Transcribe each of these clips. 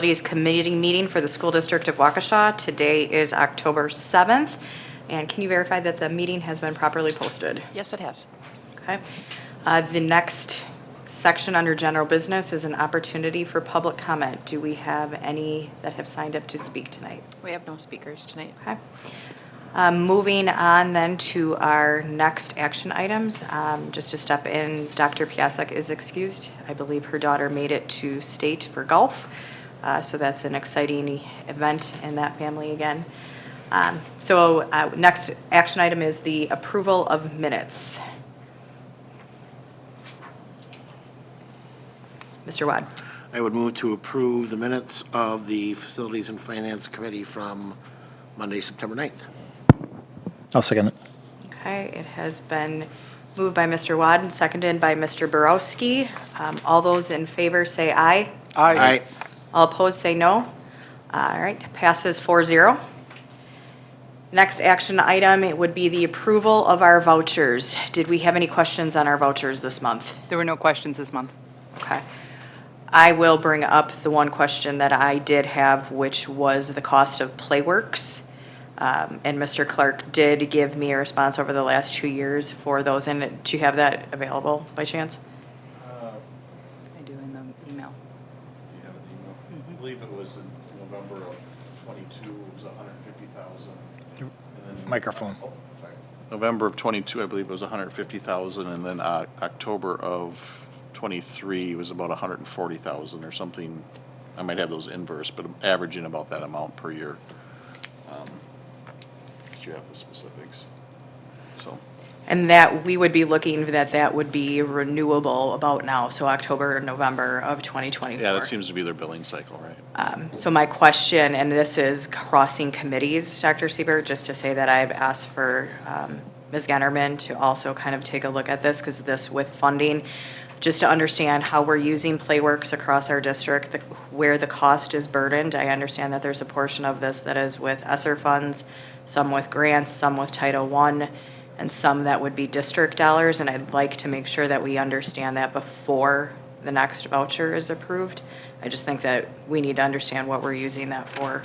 Facilities Committee meeting for the School District of Waukesha. Today is October 7th. And can you verify that the meeting has been properly posted? Yes, it has. Okay. The next section under general business is an opportunity for public comment. Do we have any that have signed up to speak tonight? We have no speakers tonight. Okay. Moving on then to our next action items. Just to step in, Dr. Piasek is excused. I believe her daughter made it to state for golf. So that's an exciting event in that family again. Next action item is the approval of minutes. Mr. Wad. I would move to approve the minutes of the Facilities and Finance Committee from Monday, September 9th. I'll second it. Okay, it has been moved by Mr. Wad and seconded by Mr. Borowski. All those in favor say aye. Aye. All opposed say no. All right, passes 4-0. Next action item, it would be the approval of our vouchers. Did we have any questions on our vouchers this month? There were no questions this month. Okay. I will bring up the one question that I did have, which was the cost of Playworks. And Mr. Clark did give me a response over the last 2 years for those. And do you have that available by chance? I do in the email. You have an email? I believe it was in November of 22, it was 150,000. Microphone. November of 22, I believe it was 150,000, and then October of 23 was about 140,000 or something. I might have those inverse, but averaging about that amount per year. You have the specifics. So. And that we would be looking that would be renewable about now, so October or November of 2024. Yeah, that seems to be their billing cycle, right? So my question, and this is crossing committees, Dr. Siebert, just to say that I've asked for Ms. Gennerman to also kind of take a look at this, because this with funding, just to understand how we're using Playworks across our district, where the cost is burdened. I understand that there's a portion of this that is with ESSER funds, some with grants, some with Title I, and some that would be district dollars, and I'd like to make sure that we understand that before the next voucher is approved. I just think that we need to understand what we're using that for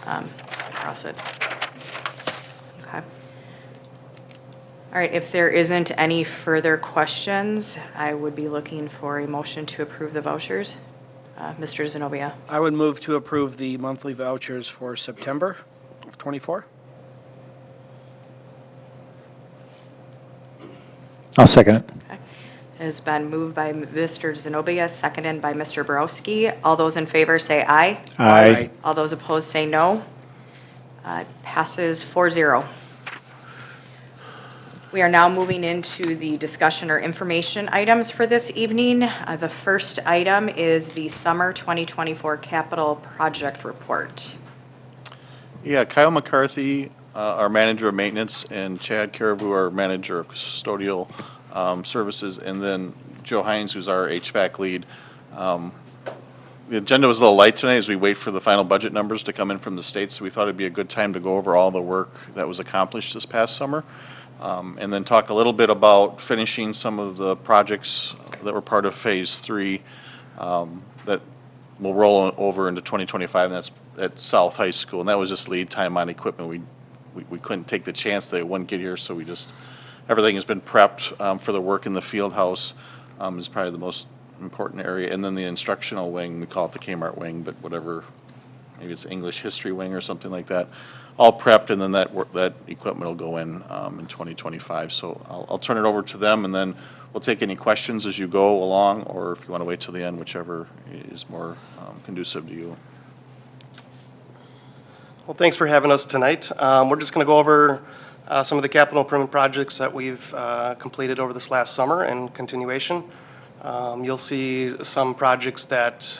across it. Okay. All right, if there isn't any further questions, I would be looking for a motion to approve the vouchers. Mr. Zenobia. I would move to approve the monthly vouchers for September of '24. I'll second it. Okay. It has been moved by Mr. Zenobia, seconded by Mr. Borowski. All those in favor say aye. Aye. All those opposed say no. Passes 4-0. We are now moving into the discussion or information items for this evening. The first item is the Summer 2024 Capital Project Report. Yeah, Kyle McCarthy, our manager of maintenance, and Chad Caribou, our manager of custodial services, and then Joe Hines, who's our HVAC lead. The agenda was a little light tonight as we wait for the final budget numbers to come in from the state, so we thought it'd be a good time to go over all the work that was accomplished this past summer. And then talk a little bit about finishing some of the projects that were part of Phase 3 that will roll over into 2025, and that's at South High School. And that was just lead time on equipment. We couldn't take the chance that it wouldn't get here, so we just, everything has been prepped for the work in the field house is probably the most important area. And then the instructional wing, we call it the Kmart wing, but whatever, maybe it's English history wing or something like that. All prepped, and then that equipment will go in 2025. So I'll turn it over to them, and then we'll take any questions as you go along, or if you want to wait till the end, whichever is more conducive to you. Well, thanks for having us tonight. We're just going to go over some of the capital improvement projects that we've completed over this last summer and continuation. You'll see some projects that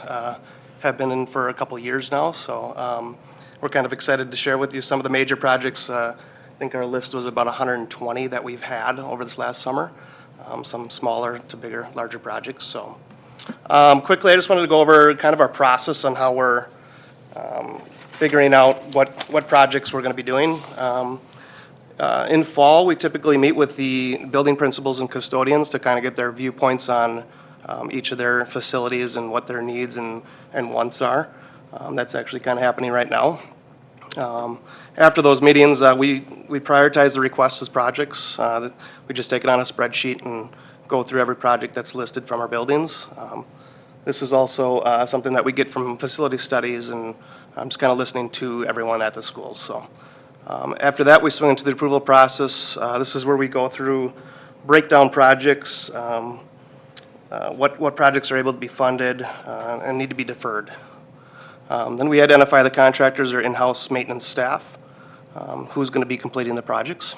have been in for a couple years now, so we're kind of excited to share with you some of the major projects. I think our list was about 120 that we've had over this last summer, some smaller to bigger, larger projects. So quickly, I just wanted to go over kind of our process on how we're figuring out what projects we're going to be doing. In fall, we typically meet with the building principals and custodians to kind of get their viewpoints on each of their facilities and what their needs and wants are. That's actually kind of happening right now. After those meetings, we prioritize the requests as projects. We just take it on a spreadsheet and go through every project that's listed from our buildings. This is also something that we get from facility studies, and I'm just kind of listening to everyone at the schools. So after that, we swing into the approval process. This is where we go through breakdown projects, what projects are able to be funded and need to be deferred. Then we identify the contractors or in-house maintenance staff, who's going to be completing the projects.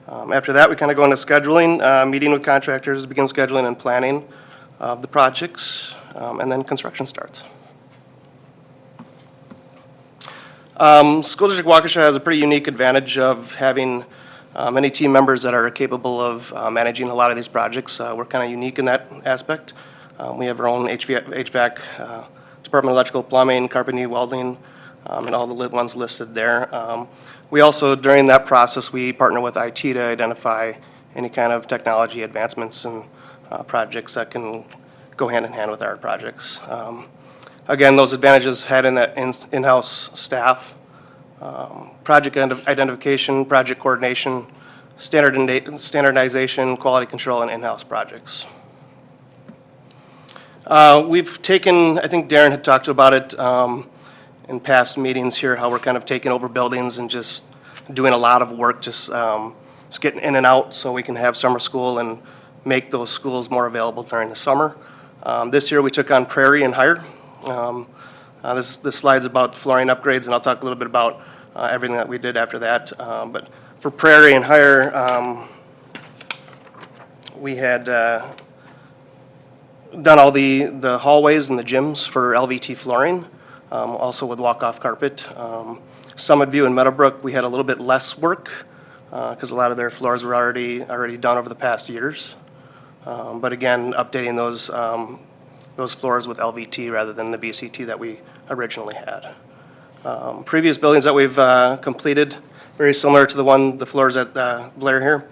After that, we kind of go into scheduling, meeting with contractors, begin scheduling and planning of the projects, and then construction starts. School District Waukesha has a pretty unique advantage of having many team members that are capable of managing a lot of these projects. We're kind of unique in that aspect. We have our own HVAC, Department of Electrical, Plumbing, Carpentry, Welding, and all the ones listed there. We also, during that process, we partner with IT to identify any kind of technology advancements and projects that can go hand in hand with our projects. Again, those advantages had in that in-house staff, project identification, project coordination, standardization, quality control, and in-house projects. We've taken, I think Darren had talked about it in past meetings here, how we're kind of taking over buildings and just doing a lot of work, just getting in and out so we can have summer school and make those schools more available during the summer. This year we took on Prairie and Higher. This slide's about the flooring upgrades, and I'll talk a little bit about everything that we did after that. But for Prairie and Higher, we had done all the hallways and the gyms for LVT flooring, also with walk-off carpet. Summit View and Meadowbrook, we had a little bit less work because a lot of their floors were already done over the past years. But again, updating those floors with LVT rather than the BCT that we originally had. Previous buildings that we've completed, very similar to the floors at Blair here.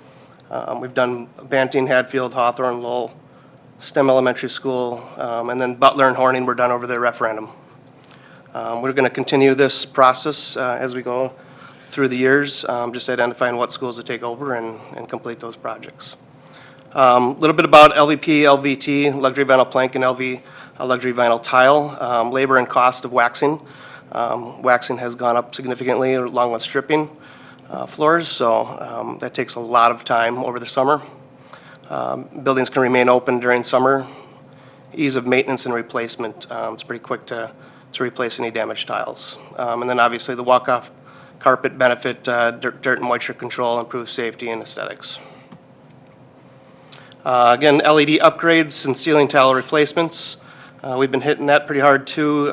We've done Banting, Hadfield, Hawthorne, Lowell, STEM Elementary School, and then Butler and Horning were done over the referendum. We're going to continue this process as we go through the years, just identifying what schools to take over and complete those projects. A little bit about LVP, LVT, luxury vinyl plank, and luxury vinyl tile. Labor and cost of waxing. Waxing has gone up significantly along with stripping floors, so that takes a lot of time over the summer. Buildings can remain open during summer. Ease of maintenance and replacement. It's pretty quick to replace any damaged tiles. And then obviously the walk-off carpet benefit, dirt and moisture control, improved safety and aesthetics. Again, LED upgrades and ceiling tile replacements. We've been hitting that pretty hard too.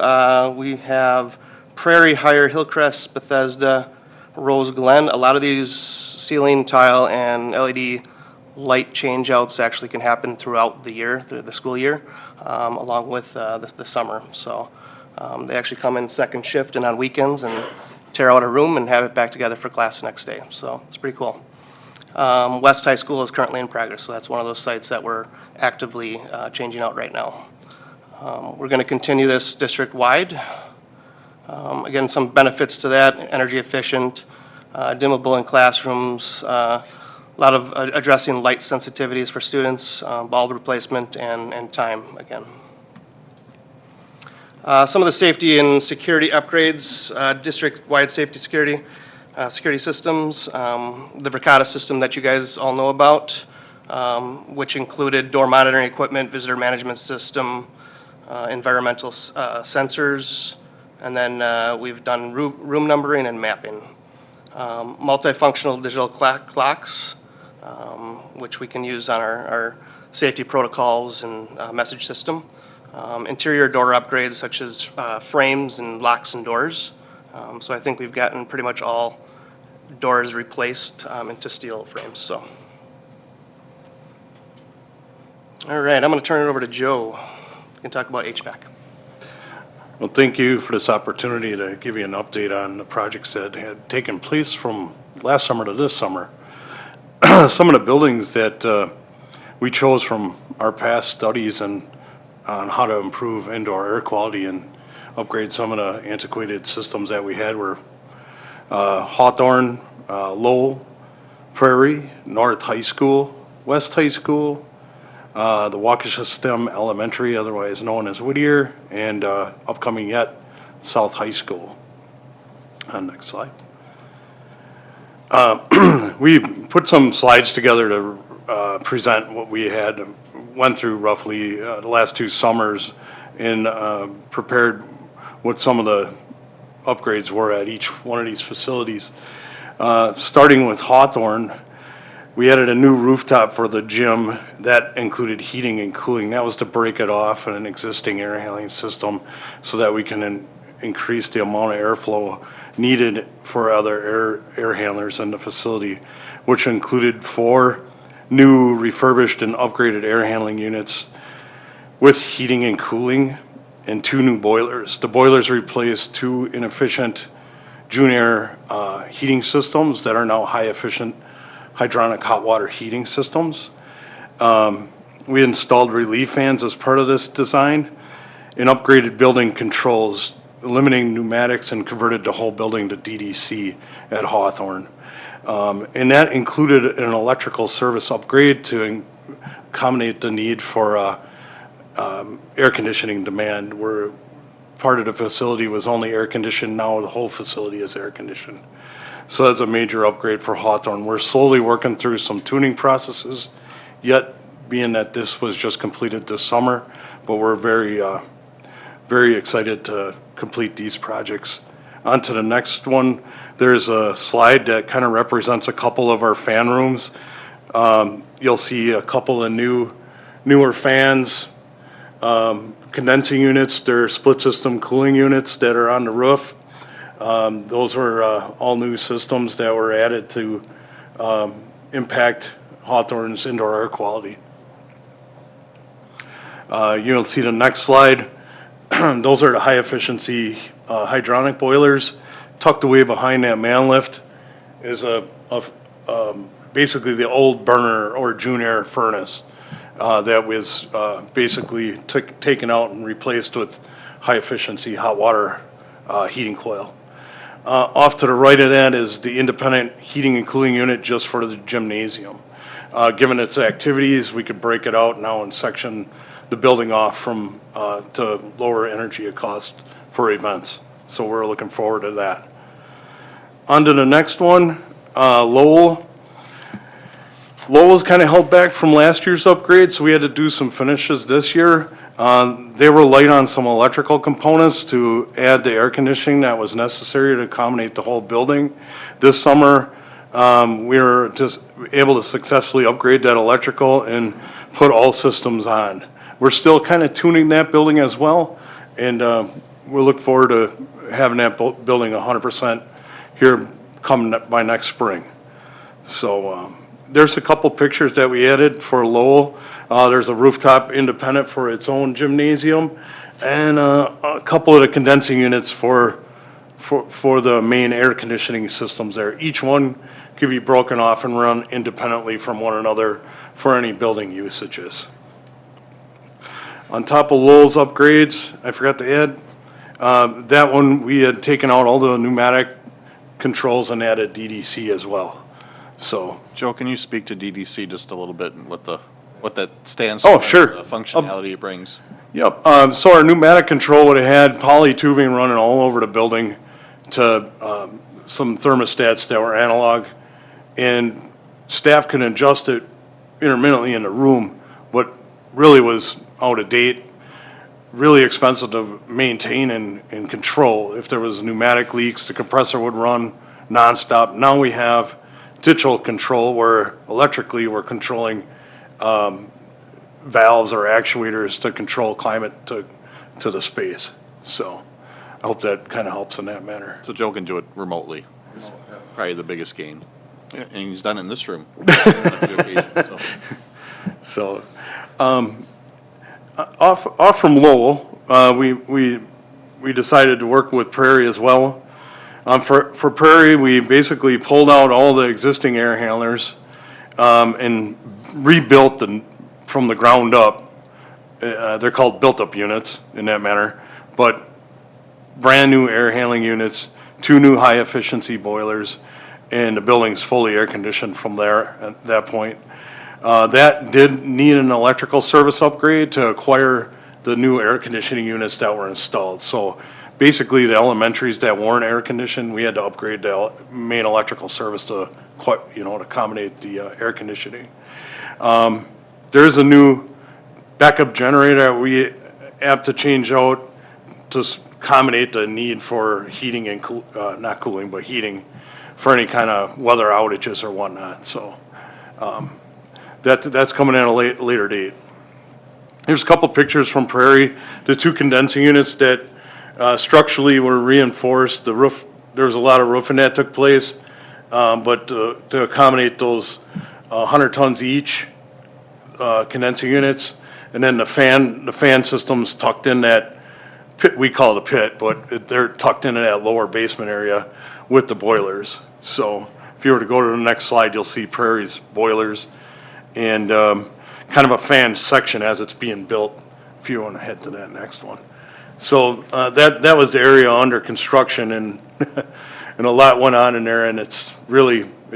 We have Prairie, Higher, Hillcrest, Bethesda, Rose Glen. A lot of these ceiling tile and LED light changeouts actually can happen throughout the year, the school year, along with the summer. So they actually come in second shift and on weekends and tear out a room and have it back together for class the next day. So it's pretty cool. West High School is currently in progress, so that's one of those sites that we're actively changing out right now. We're going to continue this district-wide. Again, some benefits to that: energy efficient, dimmable in classrooms, a lot of addressing light sensitivities for students, bulb replacement, and time again. Some of the safety and security upgrades, district-wide safety security systems, the Verkada system that you guys all know about, which included door monitoring equipment, visitor management system, environmental sensors, and then we've done room numbering and mapping. Multifunctional digital clocks, which we can use on our safety protocols and message system. Interior door upgrades such as frames and locks and doors. So I think we've gotten pretty much all doors replaced into steel frames. So, all right, I'm going to turn it over to Joe. We can talk about HVAC. Well, thank you for this opportunity to give you an update on the projects that had taken place from last summer to this summer. Some of the buildings that we chose from our past studies and on how to improve indoor air quality, and upgrade some of the antiquated systems that we had were Hawthorne, Lowell, Prairie, North High School, West High School, the Waukesha STEM Elementary, otherwise known as Whittier, and upcoming yet, South High School. Next slide. We put some slides together to present what we had went through roughly the last 2 summers and prepared what some of the upgrades were at each one of these facilities. Starting with Hawthorne, we added a new rooftop for the gym that included heating and cooling. That was to break it off in an existing air handling system so that we can increase the amount of airflow needed for other air handlers in the facility, which included 4 new refurbished and upgraded air handling units with heating and cooling and 2 new boilers. The boilers replaced 2 inefficient June Air heating systems that are now high-efficient hydronic hot water heating systems. We installed relief fans as part of this design and upgraded building controls, eliminating pneumatics and converted the whole building to DDC at Hawthorne. And that included an electrical service upgrade to accommodate the need for air conditioning demand, where part of the facility was only air conditioned, now the whole facility is air conditioned. So that's a major upgrade for Hawthorne. We're slowly working through some tuning processes, yet being that this was just completed this summer, but we're very excited to complete these projects. On to the next one, there's a slide that kind of represents a couple of our fan rooms. You'll see a couple of newer fans, condensing units. They're split system cooling units that are on the roof. Those were all new systems that were added to impact Hawthorne's indoor air quality. You'll see the next slide. Those are the high efficiency hydronic boilers. Tucked away behind that man lift is basically the old burner or June Air furnace that was basically taken out and replaced with high efficiency hot water heating coil. Off to the right of that is the independent heating and cooling unit just for the gymnasium. Given its activities, we could break it out now and section the building off from to lower energy cost for events. So we're looking forward to that. On to the next one, Lowell. Lowell's kind of held back from last year's upgrade, so we had to do some finishes this year. They were light on some electrical components to add the air conditioning that was necessary to accommodate the whole building. This summer, we were just able to successfully upgrade that electrical and put all systems on. We're still kind of tuning that building as well, and we look forward to having that building 100% here come by next spring. So there's a couple pictures that we added for Lowell. There's a rooftop independent for its own gymnasium, and a couple of the condensing units for the main air conditioning systems there. Each one could be broken off and run independently from one another for any building usages. On top of Lowell's upgrades, I forgot to add, that one we had taken out all the pneumatic controls and added DDC as well. So, Joe, can you speak to DDC just a little bit and what that stands for? Oh, sure. The functionality it brings. yep, so our pneumatic control would have had poly tubing running all over the building to some thermostats that were analog, and staff can adjust it intermittently in the room, but really was out of date, really expensive to maintain and control. If there was pneumatic leaks, the compressor would run nonstop. Now we have digital control where electrically we're controlling valves or actuators to control climate to the space. So I hope that kind of helps in that manner. So Joe can do it remotely. Is probably the biggest gain. And he's done it in this room. On a few occasions, so. So, off from Lowell, we decided to work with Prairie as well. For Prairie, we basically pulled out all the existing air handlers and rebuilt from the ground up. They're called built-up units in that manner, but brand-new air handling units, 2 new high-efficiency boilers, and the building's fully air-conditioned from there at that point. That did need an electrical service upgrade to acquire the new air conditioning units that were installed. So basically, the elementaries that weren't air-conditioned, we had to upgrade the main electrical service to, to accommodate the air conditioning. There's a new backup generator we have to change out to accommodate the need for heating and, not cooling, but heating for any kind of weather outages or whatnot. So that's coming at a later date. Here's a couple pictures from Prairie. The 2 condensing units that structurally were reinforced. The roof, there was a lot of roofing that took place, but to accommodate those 100 tons each condensing units, and then the fan system's tucked in that pit. We call it a pit, but they're tucked into that lower basement area with the boilers. So if you were to go to the next slide, you'll see Prairie's boilers and kind of a fan section as it's being built, if you want to head to that next one. So that was the area under construction, and and a lot went on in there, and it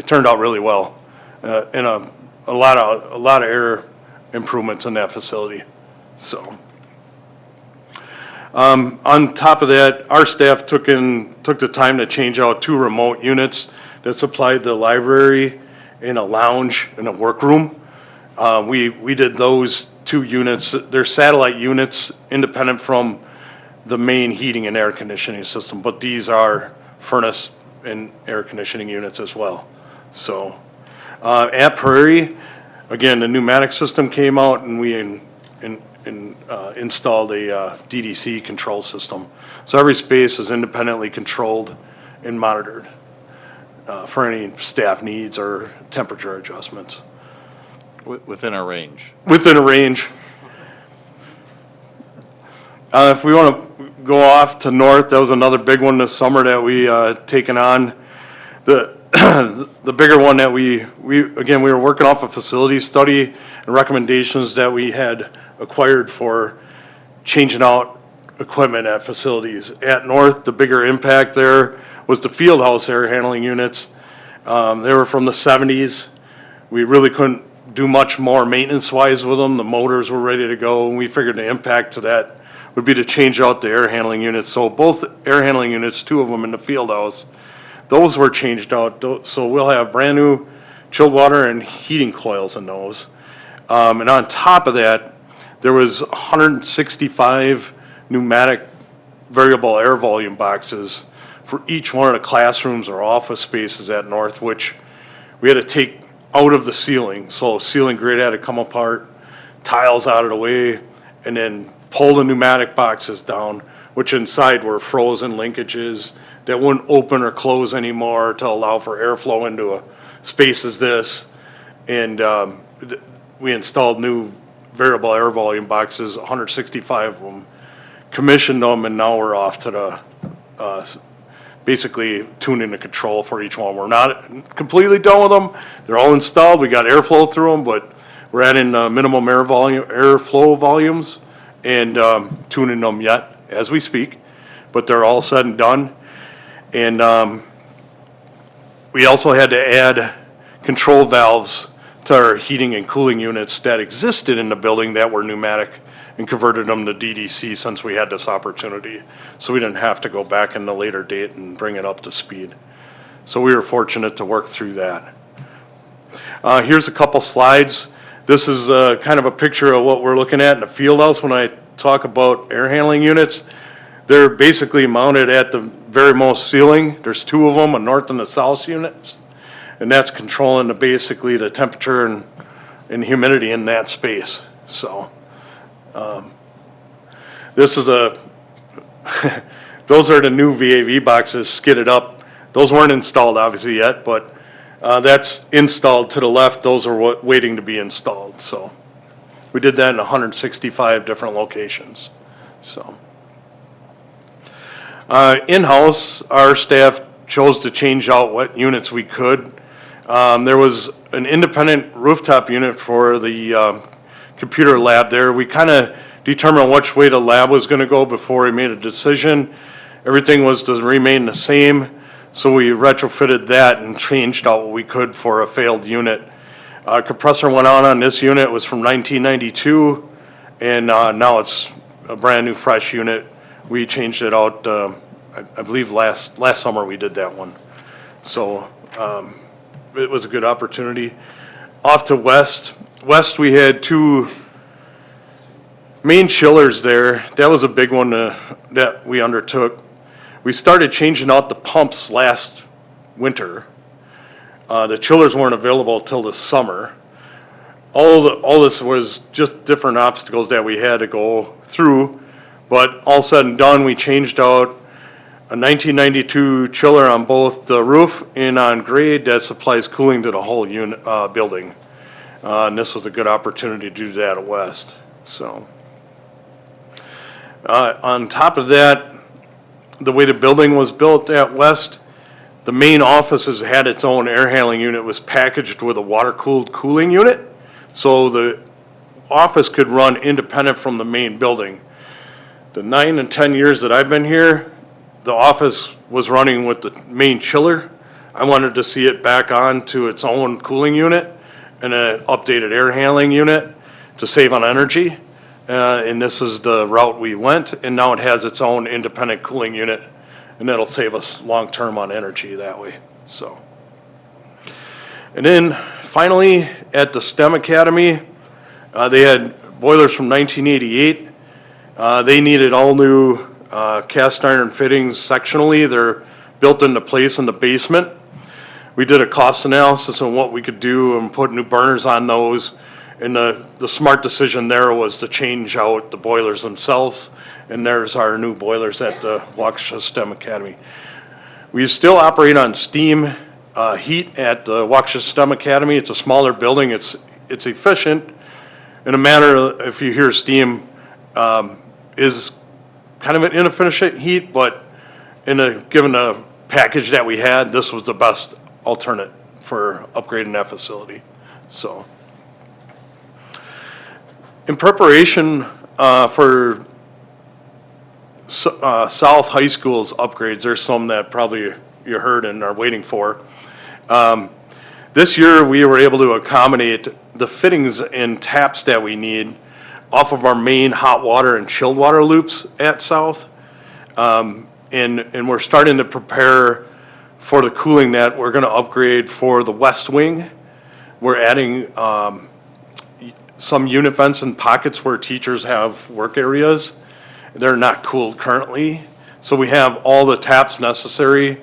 turned out really well, and a lot of air improvements in that facility. So on top of that, our staff took the time to change out 2 remote units that supplied the library and a lounge and a workroom. We did those 2 units. They're satellite units, independent from the main heating and air conditioning system, but these are furnace and air conditioning units as well. So at Prairie, again, the pneumatic system came out, and we installed a DDC control system. So every space is independently controlled and monitored for any staff needs or temperature adjustments. Within a range. Within a range. If we want to go off to north, that was another big one this summer that we taken on. The bigger one that we were working off a facility study and recommendations that we had acquired for changing out equipment at facilities. At North, the bigger impact there was the field house air handling units. They were from the 70s. We really couldn't do much more maintenance-wise with them. The motors were ready to go, and we figured the impact to that would be to change out the air handling units. So both air handling units, 2 of them in the field house, those were changed out. So we'll have brand new chilled water and heating coils in those. And on top of that, there was 165 pneumatic variable air volume boxes for each one of the classrooms or office spaces at North, which we had to take out of the ceiling. So ceiling grid had to come apart, tiles out of the way, and then pull the pneumatic boxes down, which inside were frozen linkages that wouldn't open or close anymore to allow for airflow into a space as this. And we installed new variable air volume boxes, 165 of them, commissioned them, and now we're off to the basically tuning the control for each one. We're not completely done with them. They're all installed. We got airflow through them, but we're adding minimum airflow volumes and tuning them yet as we speak. But they're all said and done. And we also had to add control valves to our heating and cooling units that existed in the building that were pneumatic, and converted them to DDC since we had this opportunity. So we didn't have to go back in the later date and bring it up to speed. So we were fortunate to work through that. Here's a couple slides. This is kind of a picture of what we're looking at in the field house when I talk about air handling units. They're basically mounted at the very most ceiling. There's 2 of them, a north and a south unit, and that's controlling basically the temperature and humidity in that space. So this is those are the new VAV boxes skidded up. Those weren't installed obviously yet, but that's installed to the left. Those are waiting to be installed. So we did that in 165 different locations. So in-house, our staff chose to change out what units we could. There was an independent rooftop unit for the computer lab there. We kind of determined which way the lab was going to go before we made a decision. everything was to remain the same, so we retrofitted that and changed out what we could for a failed unit. Compressor went on this unit, was from 1992, and now it's a brand-new, fresh unit. We changed it out, I believe last summer we did that one. So it was a good opportunity. Off to West, we had 2 main chillers there. That was a big one that we undertook. We started changing out the pumps last winter. The chillers weren't available till the summer. All this was just different obstacles that we had to go through. But all said and done, we changed out a 1992 chiller on both the roof and on grade that supplies cooling to the whole unit, building. And this was a good opportunity to do that at West, so. On top of that, the way the building was built at West, the main offices had its own air handling unit, was packaged with a water-cooled cooling unit, so the office could run independent from the main building. The 9 and 10 years that I've been here, the office was running with the main chiller. I wanted to see it back on to its own cooling unit and an updated air handling unit to save on energy. And this is the route we went, and now it has its own independent cooling unit, and that'll save us long-term on energy that way, so. And then finally, at the STEM Academy, they had boilers from 1988. They needed all new cast iron fittings sectionally. They're built into place in the basement. We did a cost analysis on what we could do and put new burners on those. And the smart decision there was to change out the boilers themselves. And there's our new boilers at the Waukesha STEM Academy. We still operate on steam heat at the Waukesha STEM Academy. It's a smaller building. It's efficient in a manner, if you hear steam, is kind of an inefficient heat, but given the package that we had, this was the best alternate for upgrading that facility, so. In preparation for South High School's upgrades, there's some that probably you heard and are waiting for. This year, we were able to accommodate the fittings and taps that we need off of our main hot water and chilled water loops at South. And we're starting to prepare for the cooling that we're gonna upgrade for the West Wing. We're adding some unit vents and pockets where teachers have work areas. They're not cooled currently. So we have all the taps necessary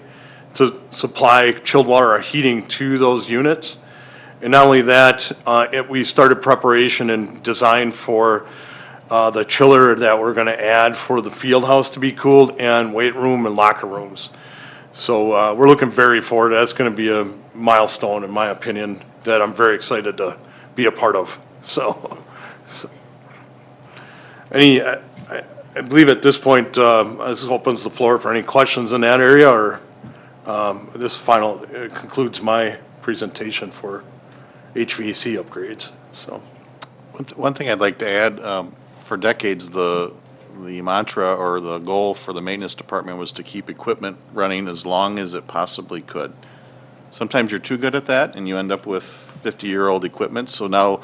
to supply chilled water or heating to those units. And not only that, we started preparation and design for the chiller that we're gonna add for the field house to be cooled and weight room and locker rooms. So we're looking very forward. That's gonna be a milestone, in my opinion, that I'm very excited to be a part of. So I believe at this point, this opens the floor for any questions in that area, or this concludes my presentation for HVAC upgrades, so. One thing I'd like to add, for decades, the mantra or the goal for the maintenance department was to keep equipment running as long as it possibly could. Sometimes you're too good at that and you end up with 50-year-old equipment, so now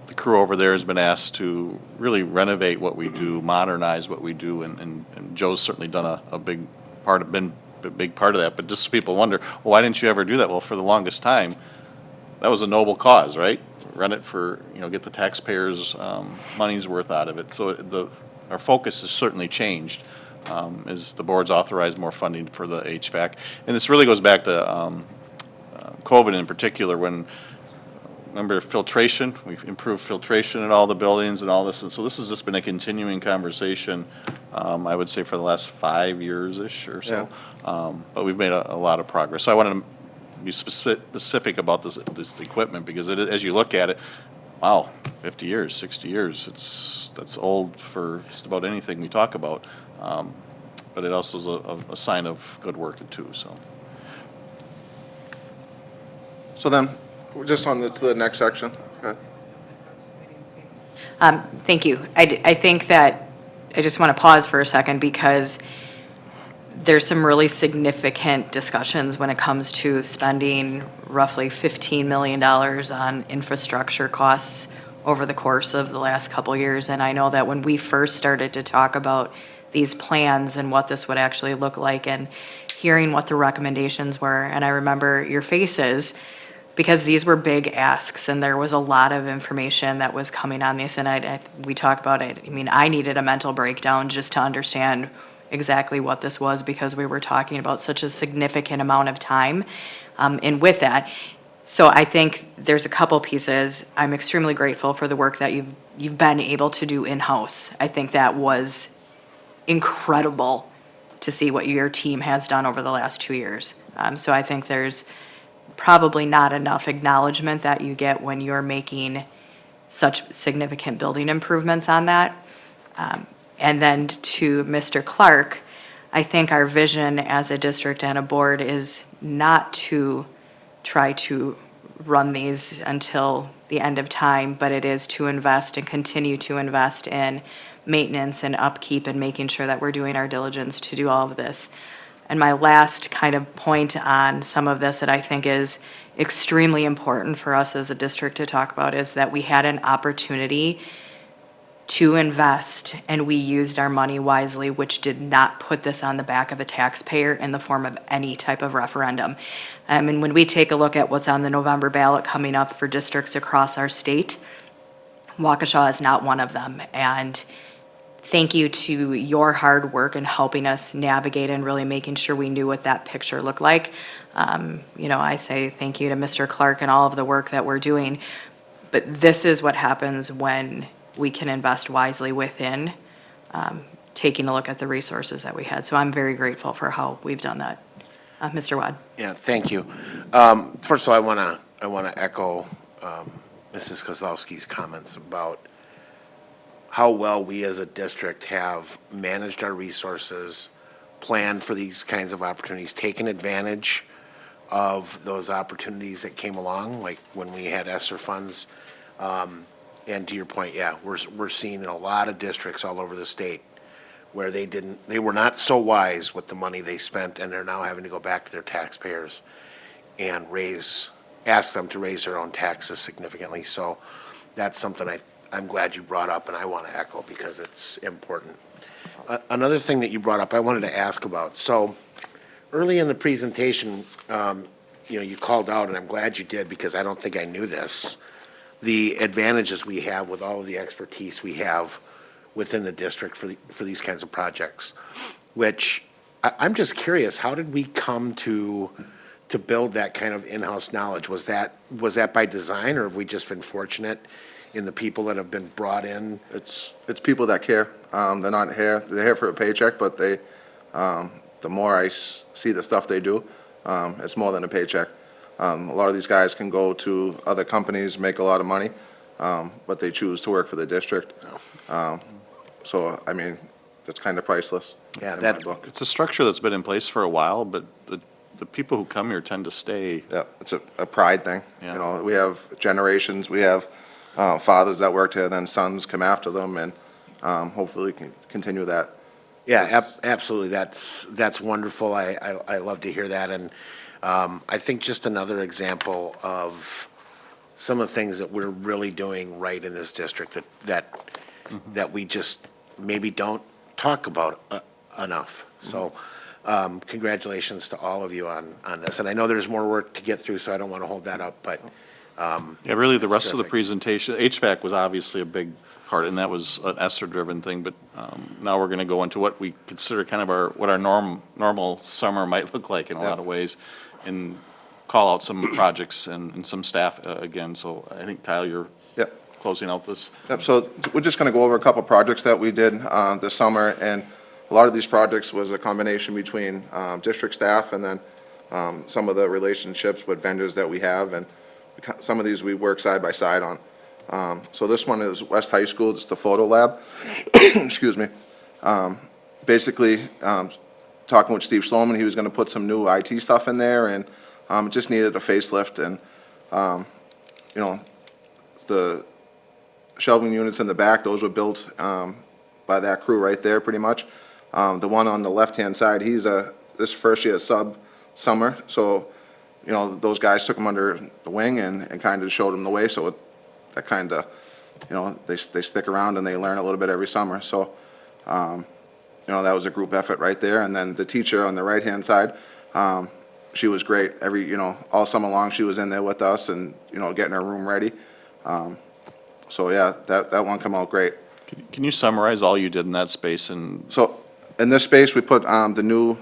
the crew over there has been asked to really renovate what we do, modernize what we do, and Joe's certainly done a big part of that, but just people wonder, well, why didn't you ever do that? Well, for the longest time, that was a noble cause, right? Run it for, get the taxpayers' money's worth out of it. So our focus has certainly changed as the board's authorized more funding for the HVAC. And this really goes back to COVID in particular, when, remember filtration? We've improved filtration in all the buildings and all this. And so this has just been a continuing conversation, I would say, for the last 5 years-ish or so. But we've made a lot of progress. So I wanted to be specific about this equipment, because as you look at it, wow, 50 years, 60 years, that's old for just about anything we talk about. But it also is a sign of good work too, so. So then, just on to the next section. Okay. Thank you. I think that I just want to pause for a second, because there's some really significant discussions when it comes to spending roughly $15 million on infrastructure costs over the course of the last couple years. And I know that when we first started to talk about these plans and what this would actually look like and hearing what the recommendations were, and I remember your faces, because these were big asks and there was a lot of information that was coming on this, and we talk about it. I mean, I needed a mental breakdown just to understand exactly what this was, because we were talking about such a significant amount of time. And with that, so I think there's a couple pieces. I'm extremely grateful for the work that you've been able to do in-house. I think that was incredible to see what your team has done over the last 2 years. So I think there's probably not enough acknowledgement that you get when you're making such significant building improvements on that. And then to Mr. Clark, I think our vision as a district and a board is not to try to run these until the end of time, but it is to invest and continue to invest in maintenance and upkeep and making sure that we're doing our diligence to do all of this. And my last kind of point on some of this that I think is extremely important for us as a district to talk about is that we had an opportunity to invest, and we used our money wisely, which did not put this on the back of a taxpayer in the form of any type of referendum. And when we take a look at what's on the November ballot coming up for districts across our state, Waukesha is not one of them. And thank you to your hard work in helping us navigate and really making sure we knew what that picture looked like. I say thank you to Mr. Clark and all of the work that we're doing. But this is what happens when we can invest wisely within taking a look at the resources that we had. So I'm very grateful for how we've done that. Mr. Wad. Yeah, thank you. First of all, I want to echo Mrs. Kozlowski's comments about how well we as a district have managed our resources, planned for these kinds of opportunities, taken advantage of those opportunities that came along, like when we had ESSER funds. And to your point, yeah, we're seeing in a lot of districts all over the state where they were not so wise with the money they spent, and they're now having to go back to their taxpayers and ask them to raise their own taxes significantly. So that's something I'm glad you brought up, and I want to echo because it's important. Another thing that you brought up, I wanted to ask about. So early in the presentation, you called out, and I'm glad you did because I don't think I knew this, the advantages we have with all of the expertise we have within the district for these kinds of projects, which I'm just curious, how did we come to build that kind of in-house knowledge? Was that by design, or have we just been fortunate in the people that have been brought in? It's people that care. They're not here, they're here for a paycheck, but the more I see the stuff they do, it's more than a paycheck. A lot of these guys can go to other companies, make a lot of money, but they choose to work for the district. So, I mean, that's kind of priceless. Yeah, in my that- book. It's a structure that's been in place for a while, but the people who come here tend to stay. Yeah, it's a pride thing. Yeah. You know, we have generations, we have fathers that worked here, then sons come after them, and hopefully we can continue that. Yeah, absolutely. That's wonderful. I love to hear that. And I think just another example of some of the things that we're really doing right in this district that we just maybe don't talk about enough. So congratulations to all of you on this. And I know there's more work to get through, so I don't want to hold that up, but Yeah, really, the rest of the terrific. presentation, HVAC was obviously a big part, and that was an ESSER-driven thing, but now we're going to go into what we consider kind of what our normal summer might look like in a lot of ways, and call out some projects and some staff again. So I think, Kyle, you're Yep. closing out this. Yep, so we're just gonna go over a couple projects that we did this summer, and a lot of these projects was a combination between district staff and then some of the relationships with vendors that we have, and some of these we work side by side on. So this one is West High School, it's the photo lab. Excuse me. Basically, talking with Steve Sloman, he was gonna put some new IT stuff in there, and it just needed a facelift, and, the shelving units in the back, those were built by that crew right there, pretty much. The one on the left-hand side, this first year summer, so, you know, those guys took him under the wing and kind of showed him the way, so that kind of, you know, they stick around and they learn a little bit every summer, so, you know, that was a group effort right there. And then the teacher on the right-hand side, she was great. You know, all summer long, she was in there with us and, you know, getting her room ready. So, yeah, that one came out great. Can you summarize all you did in that space? And So, in this space, we put the new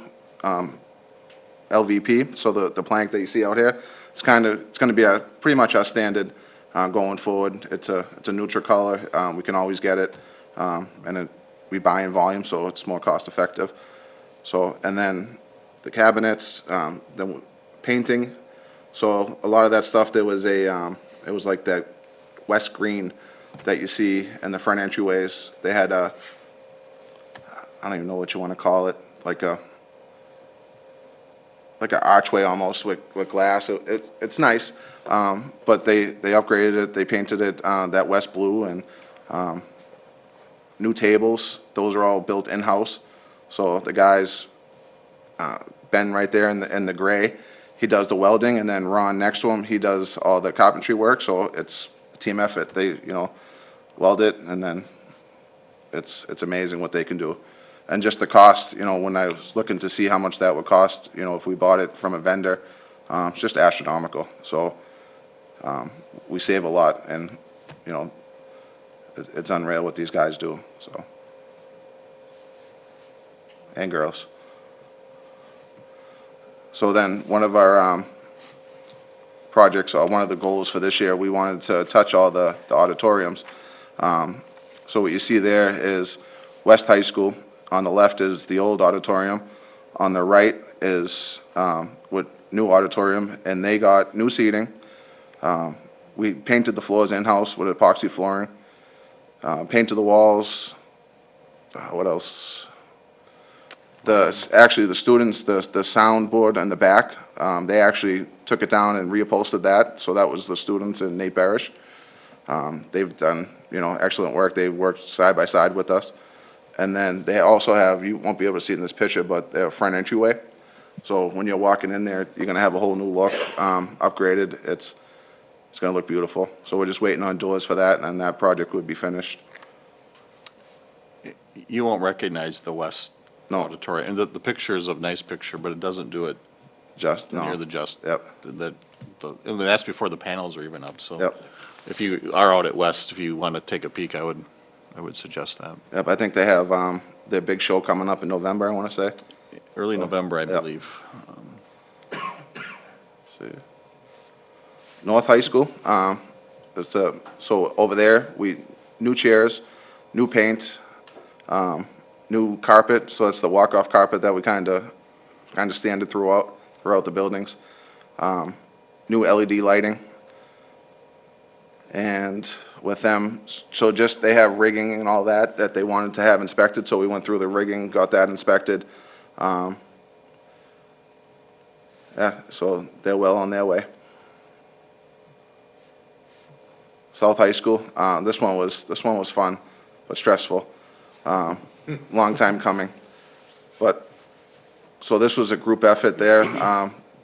LVP, so the plank that you see out here. It's going to be pretty much our standard going forward. It's a neutral color. We can always get it, and we buy in volume, so it's more cost effective. So, and then the cabinets, then painting. So a lot of that stuff, there was it was like that West green that you see in the front entryways. They had I don't even know what you want to call it, like an archway almost with glass. It's nice, but they upgraded it. They painted it that West blue, and new tables. Those are all built in-house. So the guys, Ben right there in the gray, he does the welding, and then Ron next to him, he does all the carpentry work. So it's a team effort. They, you know, weld it, and then it's amazing what they can do. And just the cost, you know, when I was looking to see how much that would cost, you know, if we bought it from a vendor, it's just astronomical. So we save a lot, and, you know, it's unreal what these guys do, so. And girls. So then, one of our projects, or one of the goals for this year, we wanted to touch all the auditoriums. So what you see there is West High School. On the left is the old auditorium. On the right is with new auditorium, and they got new seating. We painted the floors in-house with epoxy flooring. Painted the walls. What else? Actually, the students, the soundboard in the back, they actually took it down and reupholstered that. So that was the students and Nate Barish. They've done, you know, excellent work. They've worked side by side with us. And then they also have, you won't be able to see it in this picture, but they have a front entryway. So when you're walking in there, you're going to have a whole new look, upgraded. It's going to look beautiful. So we're just waiting on doors for that, and that project would be finished. you won't recognize the West No. Auditorium. And the picture is a nice picture, but it doesn't do it Just, no. near the just. Yep. And that's before the panels are even up, so. Yep. If you are out at West, if you want to take a peek, I would suggest that. Yep, I think they have their big show coming up in November, I want to say. Early November, I Yep. believe. See. North High School, so over there, new chairs, new paint, new carpet, so it's the walk-off carpet that we kind of standard throughout the buildings. New LED lighting. And with them, so just, they have rigging and all that they wanted to have inspected, so we went through the rigging, got that inspected. Yeah, so they're well on their way. South High School, this one was fun, but stressful. Long time coming. But, so this was a group effort there,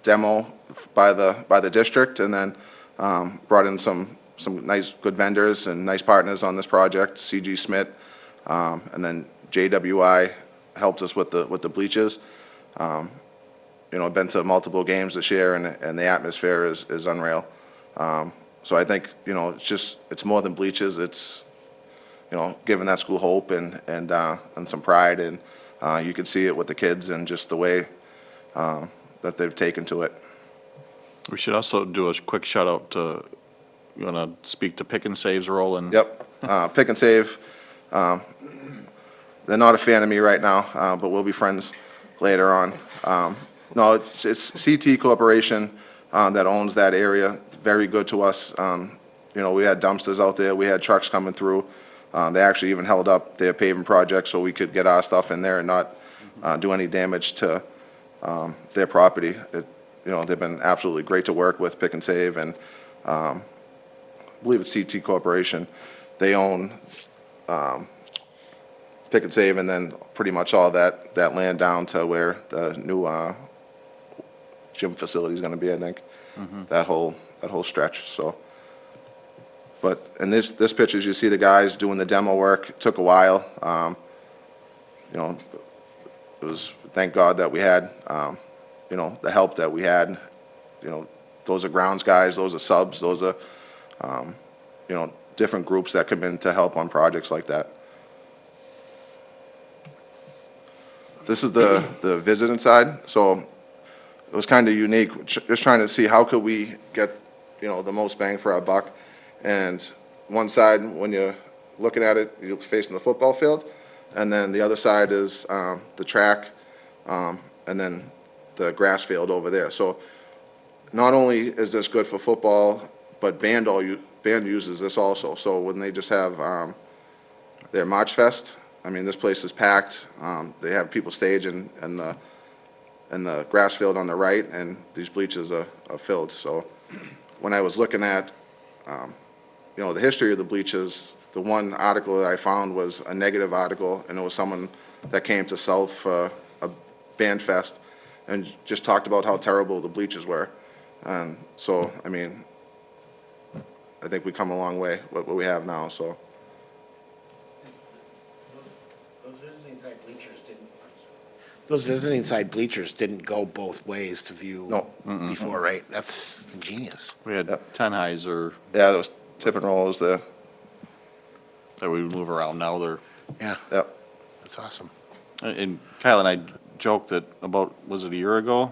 demo by the district, and then brought in some nice, good vendors and nice partners on this project, CG Smith, and then JWI helped us with the bleachers. You know, I've been to multiple games this year, and the atmosphere is unreal. So I think, you know, it's more than bleachers. It's, you know, giving that school hope and some pride, and you could see it with the kids and just the way that they've taken to it. We should also do a quick shout out to, you want to speak to Pick and Save's role in? Yep, Pick and Save, they're not a fan of me right now, but we'll be friends later on. No, it's CT Corporation that owns that area, very good to us. You know, we had dumpsters out there, we had trucks coming through. They actually even held up their paving project so we could get our stuff in there and not do any damage to their property. You know, they've been absolutely great to work with, Pick and Save, and I believe it's CT Corporation. They own Pick pick and save, and then pretty much all that land down to where the new gym facility is going to be, I think. That whole stretch, so. But in this pictures, you see the guys doing the demo work. It took a while. You know, it was, thank God that we had, you know, the help that we had. You know, those are grounds guys, those are subs, those are, you know, different groups that come in to help on projects like that. This is the visiting side, so it was kind of unique, just trying to see how could we get, you know, the most bang for our buck. And one side, when you're looking at it, you're facing the football field, and then the other side is the track, and then the grass field over there. So not only is this good for football, but band uses this also. So when they just have their March Fest, I mean, this place is packed. They have people stage in the grass field on the right, and these bleachers are filled. So when I was looking at, you know, the history of the bleachers, the one article that I found was a negative article, and it was someone that came to South for a band fest and just talked about how terrible the bleachers were. And so, I mean, I think we come a long way, what we have now, so. Those visiting side bleachers didn't go both ways to view No. before, right? That's ingenious. We had Tenheiser Yeah, those tip and rolls there. that we would move around. Now they're, Yeah, Yep. that's awesome. and Kyle and I joked that about, was it a year ago?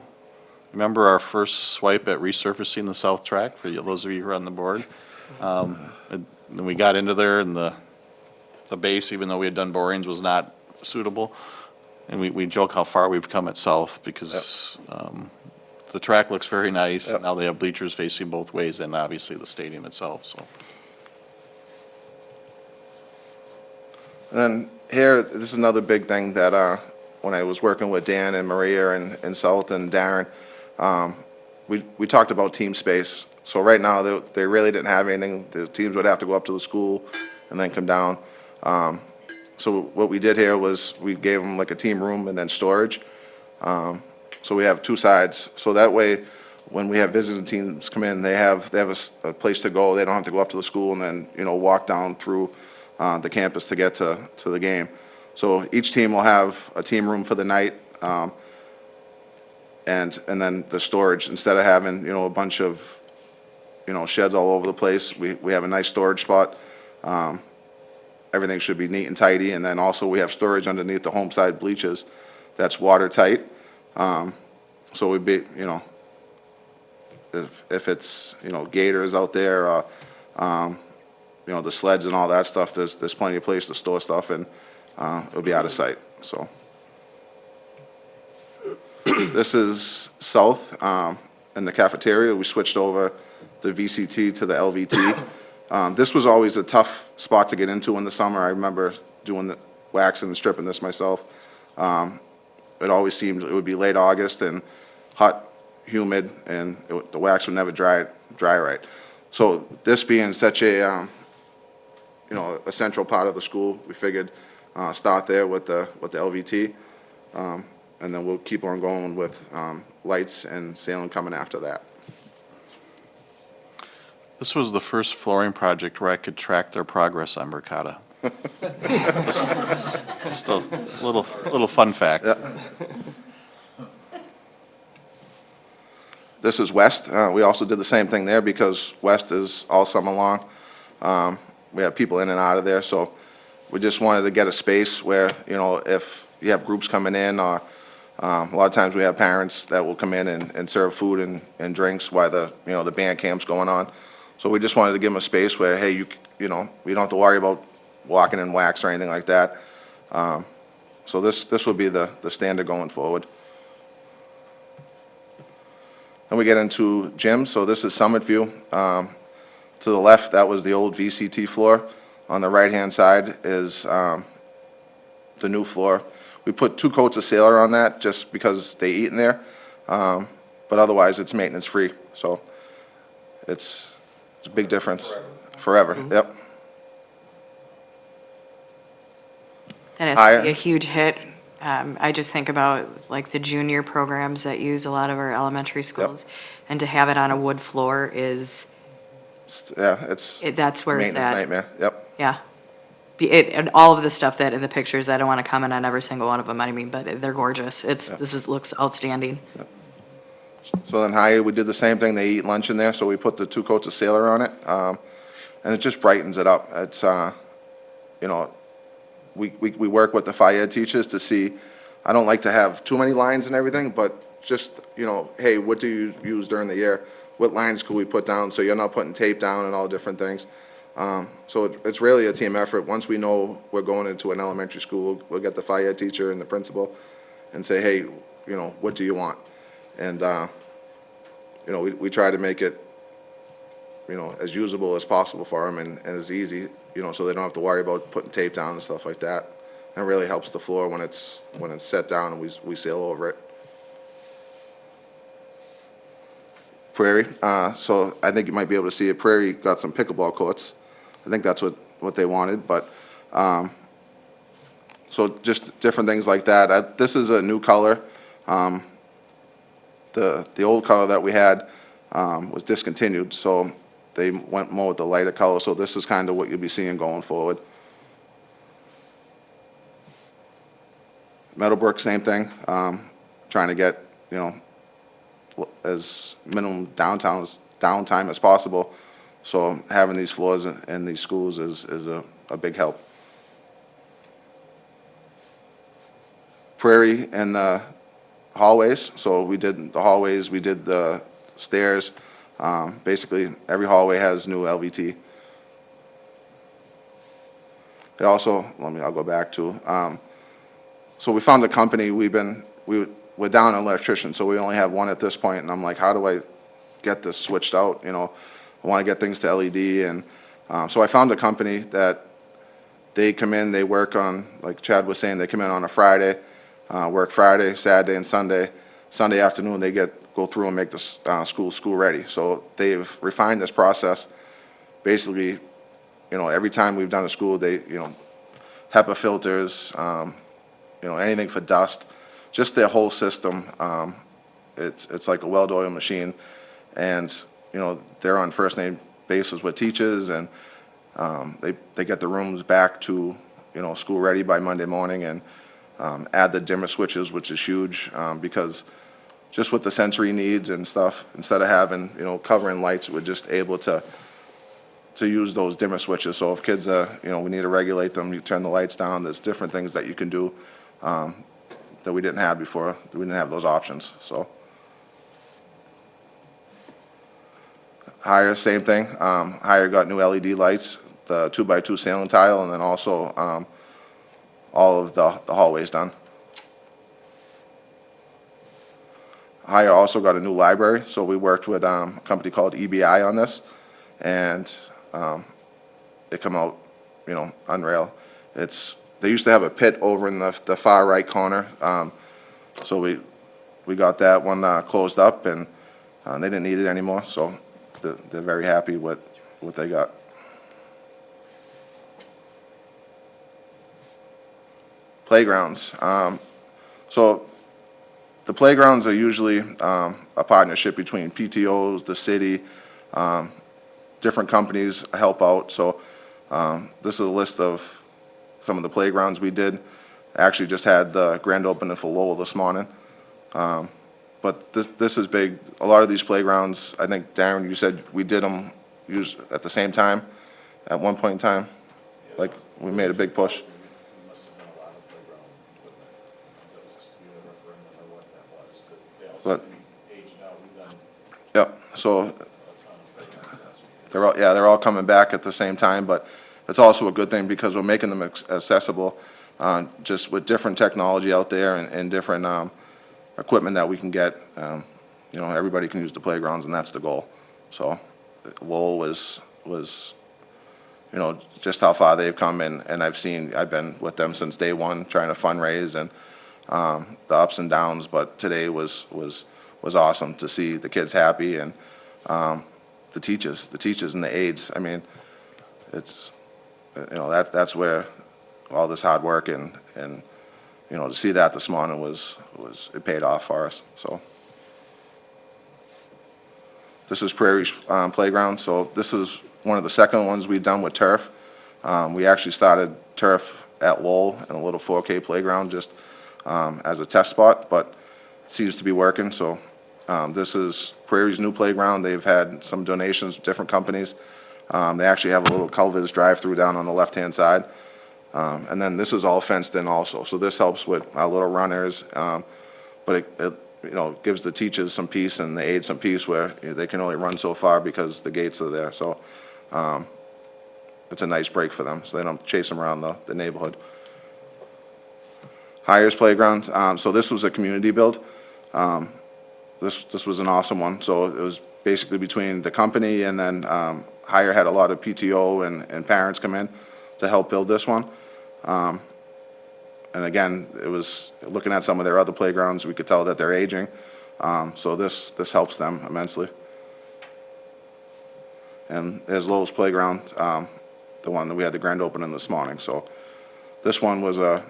Remember our first swipe at resurfacing the south track, for those of you who are on the board? And then we got into there, and the base, even though we had done borings, was not suitable. And we joke how far we've come at South, because the track looks very nice. Yep. Now they have bleachers facing both ways, and obviously the stadium itself, so. And then here, this is another big thing that, when I was working with Dan and Maria and South and Darren, we talked about team space. So right now, they really didn't have anything. The teams would have to go up to the school and then come down. So what we did here was we gave them like a team room and then storage. So we have two sides. So that way, when we have visiting teams come in, they have a place to go. They don't have to go up to the school and then, you know, walk down through the campus to get to the game. So each team will have a team room for the night, and then the storage. Instead of having, you know, a bunch of, you know, sheds all over the place, we have a nice storage spot. Everything should be neat and tidy, and then also we have storage underneath the home side bleachers that's watertight. So we'd be, you know, if it's, you know, gators out there, you know, the sleds and all that stuff, there's plenty of place to store stuff, and it'll be out of sight, so. This is South, in the cafeteria. We switched over the VCT to the LVT. This was always a tough spot to get into in the summer. I remember doing the waxing and stripping this myself. It always seemed it would be late August and hot, humid, and the wax would never dry right. So this being such a, you know, a central part of the school, we figured start there with the LVT, and then we'll keep on going with lights and Salem coming after that. This was the first flooring project where I could track their progress on Mercata. Just a little fun fact. Yeah. This is West. We also did the same thing there because West is all summer long. We have people in and out of there, so we just wanted to get a space where, you know, if you have groups coming in, or a lot of times we have parents that will come in and serve food and drinks while the band camp's going on. So we just wanted to give them a space where, hey, you know, we don't have to worry about walking in wax or anything like that. So this will be the standard going forward. Then we get into gym. So this is Summit View. To the left, that was the old VCT floor. On the right-hand side is the new floor. We put 2 coats of Sailor on that just because they eat in there. But otherwise, it's maintenance-free. So it's a big difference. Forever. Yep. That has to be a huge hit. I just think about like the junior programs that use a lot of our elementary schools. And to have it on a wood floor is, that's where it's Maintenance at. nightmare, yep. Yeah. And all of the stuff that in the pictures, I don't want to comment on every single one of them, I mean, but they're gorgeous. Looks outstanding. So then Higher, we did the same thing, they eat lunch in there, so we put the 2 coats of Sailor on it, and it just brightens it up. It's, you know, we work with the fire ed teachers to see, I don't like to have too many lines and everything, but just, you know, hey, what do you use during the year? What lines could we put down, so you're not putting tape down and all different things. So it's really a team effort. Once we know we're going into an elementary school, we'll get the fire ed teacher and the principal and say, hey, you know, what do you want? And, you know, we try to make it, you know, as usable as possible for them and as easy, you know, so they don't have to worry about putting tape down and stuff like that. And it really helps the floor when it's set down and we sail over it. Prairie, so I think you might be able to see it. Prairie got some pickleball courts. I think that's what they wanted, but, so just different things like that. This is a new color. The old color that we had, was discontinued, so they went more with the lighter color, so this is kind of what you'll be seeing going forward. Meadowbrook, same thing, trying to get, you know, as minimum downtime as possible. So having these floors in these schools is a big help. Prairie and the hallways, so we did the hallways, we did the stairs. Basically, every hallway has new LVT. They also, I'll go back to, so we found a company, we're down an electrician, so we only have one at this point, and I'm like, how do I get this switched out, you know? I want to get things to LED, and so I found a company that they come in, they work on, like Chad was saying, they come in on a Friday, work Friday, Saturday, and Sunday. Sunday afternoon, they go through and make the school ready. So they've refined this process. Basically, you know, every time we've done a school, they, you know, HEPA filters, you know, anything for dust, just their whole system. It's like a well-oiled machine, and you know, they're on first name basis with teachers, and they get the rooms back to, you know, school ready by Monday morning, and add the dimmer switches, which is huge, because just with the sensory needs and stuff, instead of having, you know, covering lights, we're just able to use those dimmer switches. So if kids, you know, we need to regulate them, you turn the lights down, there's different things that you can do that we didn't have before. We didn't have those options, so. Higher, same thing. Higher got new LED lights, the 2x2 ceiling tile, and then also all of the hallways done. Higher also got a new library, so we worked with a company called EBI on this, and they come out, you know, unreal. They used to have a pit over in the far right corner, so we got that one closed up, and they didn't need it anymore, so they're very happy with what they got. Playgrounds. So the playgrounds are usually a partnership between PTOs, the city, different companies help out. So this is a list of some of the playgrounds we did. I actually just had the grand opening for Lowell this morning. But this is big. A lot of these playgrounds, I think, Darren, you said we did them at the same time, at one point in time? Like, we made a big push. But, yep, so they're all coming back at the same time, but it's also a good thing because we're making them accessible, just with different technology out there and different equipment that we can get. You know, everybody can use the playgrounds, and that's the goal. So Lowell was, you know, just how far they've come, and I've been with them since day one, trying to fundraise and the ups and downs, but today was awesome to see the kids happy, and the teachers and the aides. I mean, it's, you know, that's where all this hard work and, you know, to see that this morning it paid off for us, so. This is Prairie Playground, so this is one of the second ones we've done with turf. We actually started turf at Lowell in a little 4K playground just as a test spot, but it seems to be working, so this is Prairie's new playground. They've had some donations from different companies. They actually have a little Culver's drive-through down on the left-hand side. And then this is all fenced in also, so this helps with our little runners, but it you know, gives the teachers some peace and the aides some peace where they can only run so far because the gates are there, so it's a nice break for them, so they don't chase them around the neighborhood. Hires Playground, so this was a community build. This was an awesome one, so it was basically between the company and then Hire had a lot of PTO and parents come in to help build this one. And again, it was, looking at some of their other playgrounds, we could tell that they're aging. So this helps them immensely. And there's Lowell's Playground, the one that we had the grand opening this morning. So this one was a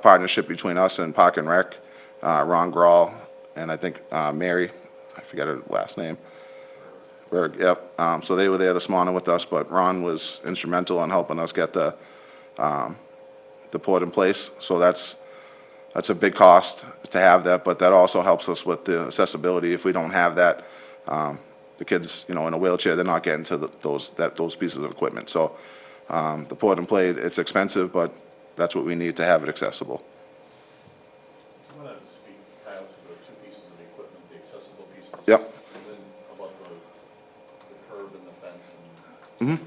partnership between us and Park and Rec, Ron Grawl, and I think Mary, I forget her last name. Berg, yep. So they were there this morning with us, but Ron was instrumental in helping us get the port in place. So that's a big cost to have that, but that also helps us with the accessibility. If we don't have that, the kids, you know, in a wheelchair, they're not getting to those pieces of equipment. So the port and play, it's expensive, but that's what we need to have it accessible. I'm going to speak, Kyle, to the two pieces of equipment, the accessible pieces. Yep. And then about the curb and the fence and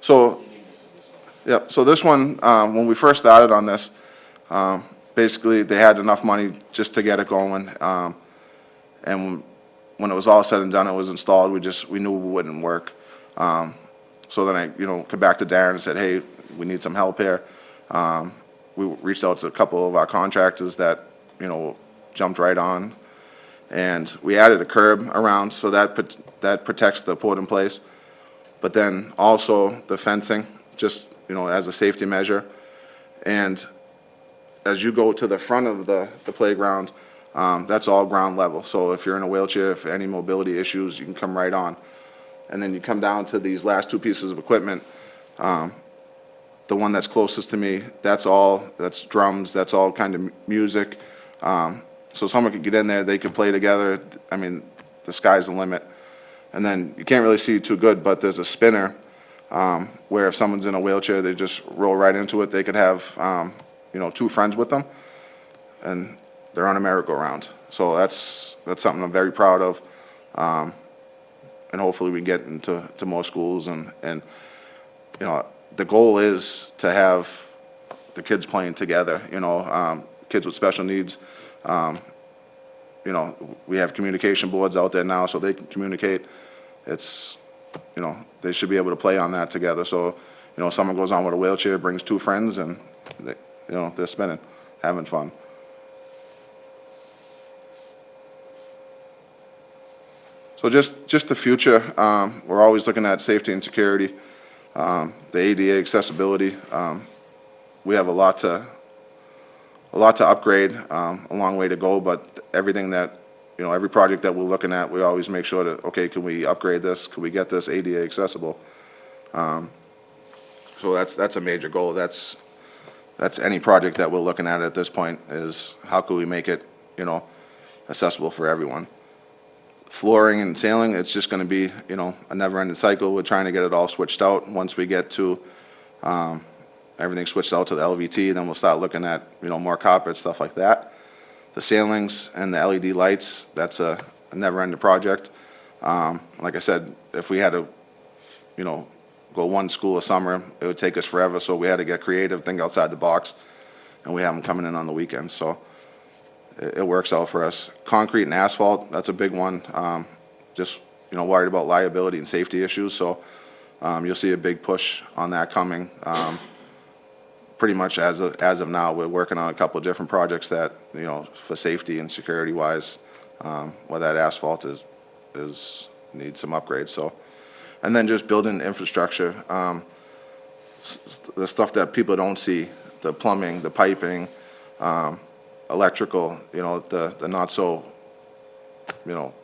So, the neatness of this one. yep, so this one, when we first started on this, basically they had enough money just to get it going. And when it was all said and done, it was installed, we knew it wouldn't work. So then I, you know, came back to Darren and said, hey, we need some help here. We reached out to a couple of our contractors that, you know, jumped right on. And we added a curb around, so that protects the port in place. But then also the fencing, just, you know, as a safety measure. And as you go to the front of the playground, that's all ground level. So if you're in a wheelchair, if any mobility issues, you can come right on. And then you come down to these last two pieces of equipment. The one that's closest to me, that's drums, that's all kind of music. So someone could get in there, they could play together. I mean, the sky's the limit. And then you can't really see too good, but there's a spinner where if someone's in a wheelchair, they just roll right into it. They could have, you know, two friends with them, and they're on a merry-go-round. So that's something I'm very proud of. And hopefully we can get into more schools and, you know, the goal is to have the kids playing together, you know, kids with special needs. You know, we have communication boards out there now so they can communicate. It's, you know, they should be able to play on that together. So, you know, someone goes on with a wheelchair, brings two friends, and, they, you know, they're spinning, having fun. So just the future, we're always looking at safety and security, the ADA accessibility. We have a lot to upgrade, a long way to go, but everything that, you know, every project that we're looking at, we always make sure that, okay, can we upgrade this? Can we get this ADA accessible? So that's a major goal. That's any project that we're looking at this point is how can we make it, you know, accessible for everyone. Flooring and ceiling, it's just going to be, you know, a never-ending cycle. We're trying to get it all switched out. Once we get to everything switched out to the LVT, then we'll start looking at, you know, more carpet, stuff like that. The ceilings and the LED lights, that's a never-ending project. Like I said, if we had to, you know, go one school a summer, it would take us forever, so we had to get creative, think outside the box, and we have them coming in on the weekends, so it works out for us. Concrete and asphalt, that's a big one. Just, you know, worried about liability and safety issues, so you'll see a big push on that coming. Pretty much as of now, we're working on a couple of different projects that, you know, for safety and security wise, where that asphalt needs some upgrades. So, and then just building infrastructure. the stuff that people don't see, the plumbing, the piping, electrical, the not so,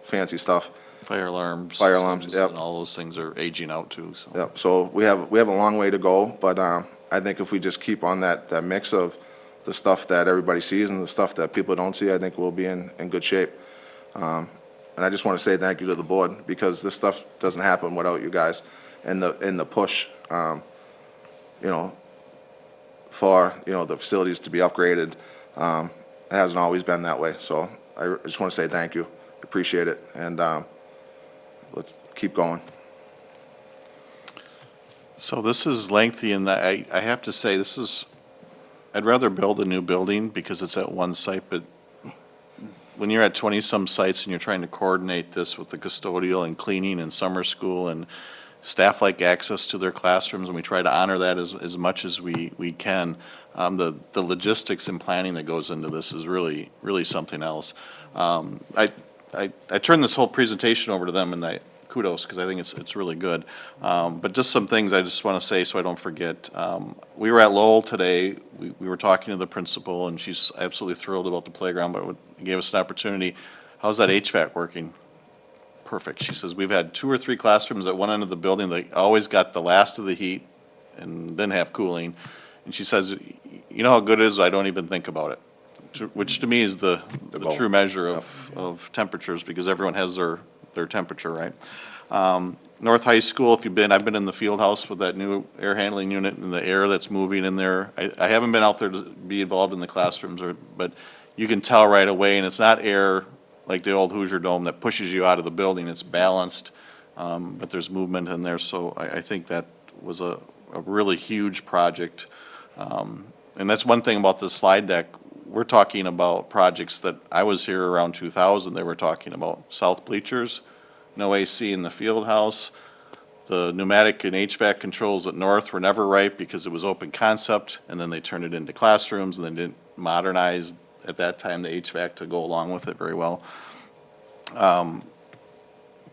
fancy stuff. Fire alarms. Fire alarms, systems, yep. And all those things are aging out too, so. Yep, so we have a long way to go, but I think if we just keep on that mix of the stuff that everybody sees and the stuff that people don't see, I think we'll be in good shape. And I just want to say thank you to the board, because this stuff doesn't happen without you guys and the push, for, the facilities to be upgraded. It hasn't always been that way, so I just want to say thank you, appreciate it, and let's keep going. So this is lengthy, and I have to say, I'd rather build a new building because it's at one site, but when you're at 20-some sites and you're trying to coordinate this with the custodial and cleaning and summer school, and staff like access to their classrooms, and we try to honor that as much as we can, the logistics and planning that goes into this is really, really something else. I turned this whole presentation over to them, and kudos, because I think it's really good. But just some things I just want to say so I don't forget. We were at Lowell today. We were talking to the principal, and she's absolutely thrilled about the playground, but it gave us an opportunity. How's that HVAC working? Perfect. She says, we've had 2 or 3 classrooms at one end of the building that always got the last of the heat and didn't have cooling. And she says, you know how good it is? I don't even think about it, which to me is the true measure of temperatures, because everyone has their temperature, right? North High School, I've been in the field house with that new air handling unit and the air that's moving in there. I haven't been out there to be involved in the classrooms, but you can tell right away, and it's not air like the old Hoosier Dome that pushes you out of the building. It's balanced, but there's movement in there, so I think that was a really huge project. And that's one thing about the slide deck. We're talking about projects that I was here around 2000. They were talking about south bleachers, no AC in the field house. The pneumatic and HVAC controls at North were never right because it was open concept, and then they turned it into classrooms, and they didn't modernize at that time the HVAC to go along with it very well.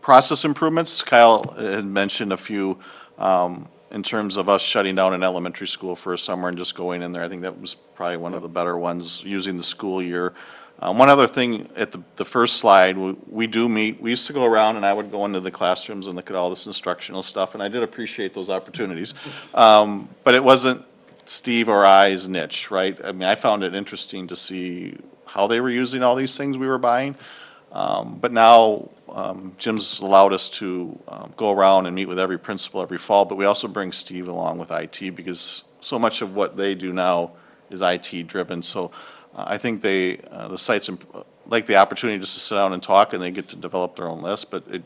Process improvements, Kyle had mentioned a few in terms of us shutting down an elementary school for a summer and just going in there. I think that was probably one of the better ones, using the school year. One other thing at the first slide, we do meet. We used to go around, and I would go into the classrooms and look at all this instructional stuff, and I did appreciate those opportunities. But it wasn't Steve or I's niche, right? I mean, I found it interesting to see how they were using all these things we were buying. But now Jim's allowed us to go around and meet with every principal every fall, but we also bring Steve along with IT, because so much of what they do now is IT driven. So I think the sites like the opportunity just to sit down and talk, and they get to develop their own list, but it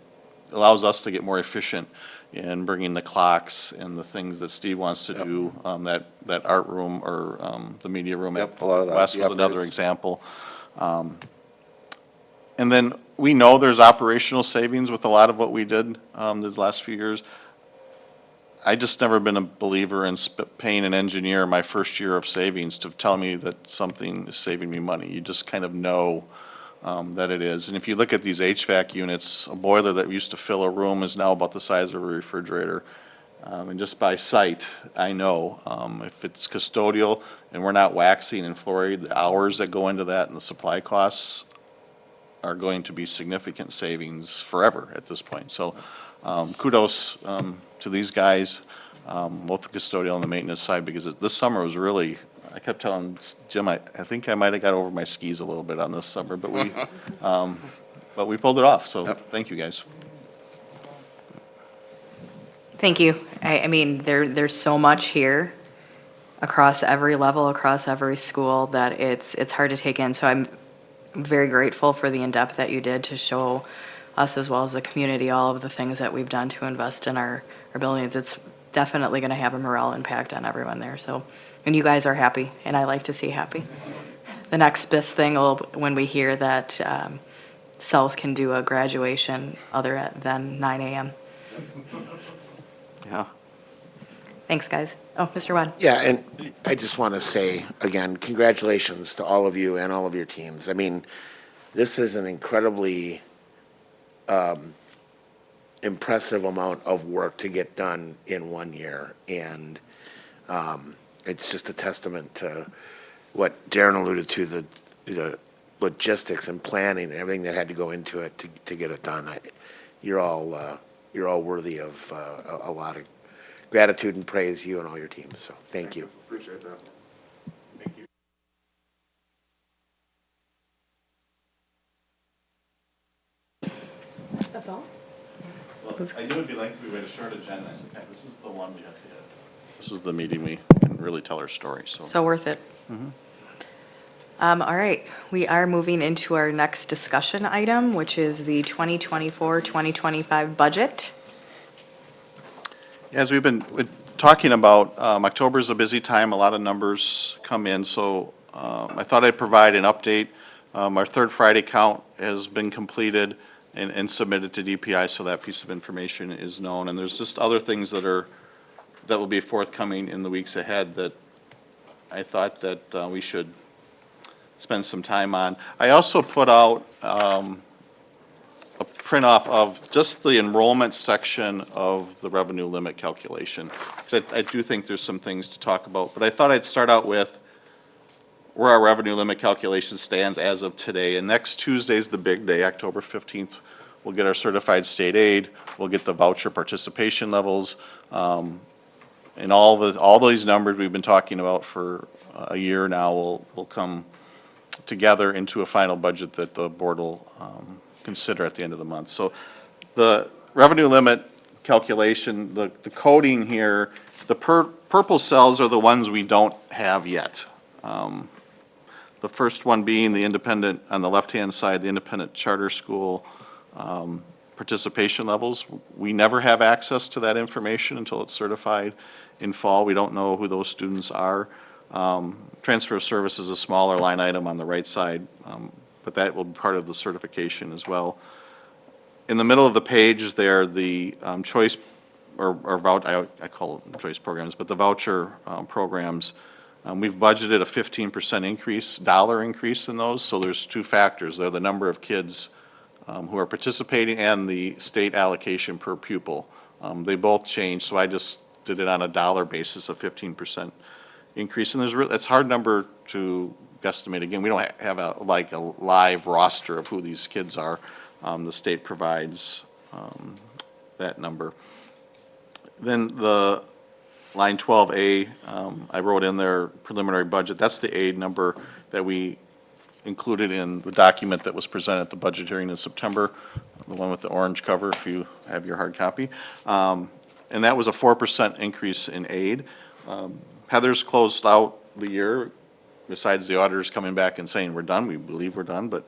allows us to get more efficient in bringing the clocks and the things that Steve wants to do. That art room or the media room Yep, at a lot of that, West the was another upgrades. example. And then we know there's operational savings with a lot of what we did these last few years. I just never been a believer in paying an engineer my first year of savings to tell me that something is saving me money. You just kind of know that it is. And if you look at these HVAC units, a boiler that used to fill a room is now about the size of a refrigerator. And just by sight, I know if it's custodial and we're not waxing and fluoride, the hours that go into that and the supply costs are going to be significant savings forever at this point. So kudos to these guys, both the custodial and the maintenance side, because this summer was really, I kept telling Jim, I think I might have got over my skis a little bit on this summer, but we pulled it off, so thank you guys. Thank you. I mean, there's so much here across every level, across every school, that it's hard to take in. So I'm very grateful for the in-depth that you did to show us, as well as the community, all of the things that we've done to invest in our buildings. It's definitely going to have a morale impact on everyone there. So, and you guys are happy, and I like to see happy. The next best thing will when we hear that South can do a graduation other than 9 a.m. Yeah. Thanks, guys. Oh, Mr. Wadd. Yeah, and I just want to say, again, congratulations to all of you and all of your teams. I mean, this is an incredibly impressive amount of work to get done in 1 year. And It's just a testament to what Darren alluded to, the logistics and planning and everything that had to go into it to get it done. You're all worthy of a lot of gratitude and praise, you and all your teams, so thank you. Appreciate that. That's all? Well, I knew it'd be lengthy, we had a short agenda, I said, "Okay, this is the one we have to hit. This is the meeting we can really tell our story, so. So worth it. All right, we are moving into our next discussion item, which is the 2024-2025 budget. As we've been talking about, October is a busy time, a lot of numbers come in, so I thought I'd provide an update. Our third Friday count has been completed and submitted to DPI, so that piece of information is known. And there's just other things that will be forthcoming in the weeks ahead that I thought that we should spend some time on. I also put out a print off of just the enrollment section of the revenue limit calculation. So I do think there's some things to talk about, but I thought I'd start out with where our revenue limit calculation stands as of today. And next Tuesday's the big day, October 15th. We'll get our certified state aid, we'll get the voucher participation levels, and all these numbers we've been talking about for a year now will come together into a final budget that the board will consider at the end of the month. So the revenue limit calculation, the coding here, the purple cells are the ones we don't have yet. The first one being the independent, on the left-hand side, the independent charter school participation levels. We never have access to that information until it's certified in fall. We don't know who those students are. Transfer of service is a smaller line item on the right side, but that will be part of the certification as well. In the middle of the page there, the choice, or I call them choice programs, but the voucher programs, we've budgeted a 15% increase, dollar increase in those, so there's two factors. They're the number of kids who are participating and the state allocation per pupil. They both change, so I just did it on a dollar basis, a 15% increase. And it's a hard number to guesstimate. Again, we don't have a live roster of who these kids are. The state provides that number. Then the line 12A, I wrote in their preliminary budget. That's the aid number that we included in the document that was presented at the budget hearing in September, the one with the orange cover if you have your hard copy. And that was a 4% increase in aid. Heather's closed out the year, besides the auditors coming back and saying we're done, we believe we're done, but,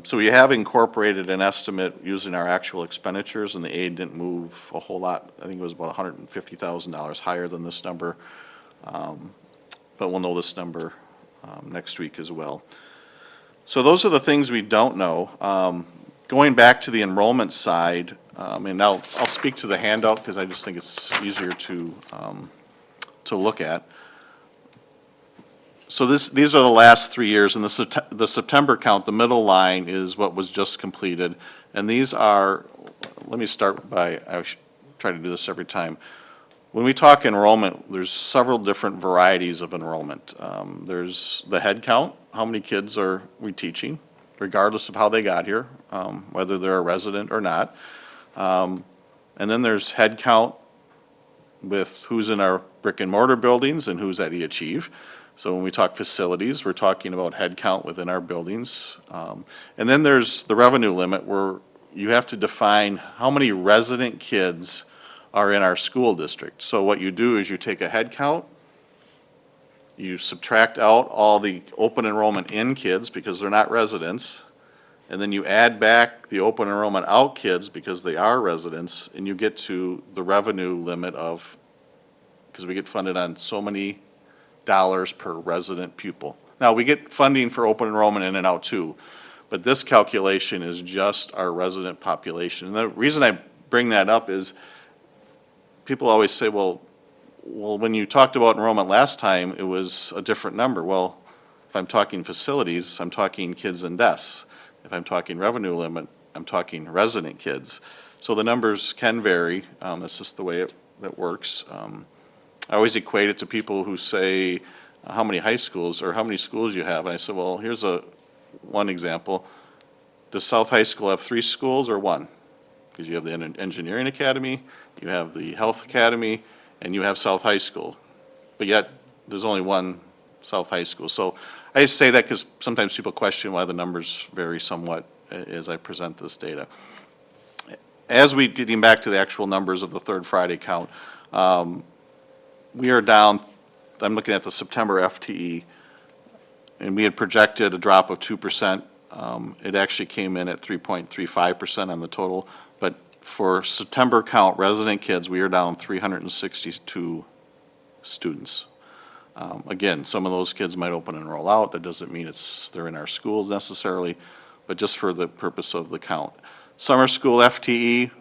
so we have incorporated an estimate using our actual expenditures, and the aid didn't move a whole lot. I think it was about $150,000 higher than this number, but we'll know this number next week as well. So those are the things we don't know. Going back to the enrollment side, and I'll speak to the handout because I just think it's easier to look at. So these are the last 3 years, and the September count, the middle line is what was just completed. And these are, let me start by, I try to do this every time. When we talk enrollment, there's several different varieties of enrollment. There's the head count, how many kids are we teaching, regardless of how they got here, whether they're a resident or not. And then there's head count with who's in our brick and mortar buildings and who's at eAchieve. So when we talk facilities, we're talking about head count within our buildings. And then there's the revenue limit where you have to define how many resident kids are in our school district. So what you do is you take a head count, you subtract out all the open enrollment in kids because they're not residents, and then you add back the open enrollment out kids because they are residents, and you get to the revenue limit of, because we get funded on so many dollars per resident pupil. Now, we get funding for open enrollment in and out too, but this calculation is just our resident population. And the reason I bring that up is people always say, well, when you talked about enrollment last time, it was a different number. Well, if I'm talking facilities, I'm talking kids and desks. If I'm talking revenue limit, I'm talking resident kids. So the numbers can vary. That's just the way that works. I always equate it to people who say, how many high schools or how many schools you have. And I said, well, here's one example. Does South High School have 3 schools or 1? Because you have the Engineering Academy, you have the Health Academy, and you have South High School. But yet, there's only 1 South High School. So I just say that because sometimes people question why the numbers vary somewhat as I present this data. As we getting back to the actual numbers of the third Friday count, we are down, I'm looking at the September FTE, and we had projected a drop of 2%. It actually came in at 3.35% on the total, but for September count, resident kids, we are down 362 students. Again, some of those kids might open and roll out. That doesn't mean they're in our schools necessarily, but just for the purpose of the count. Summer school FTE,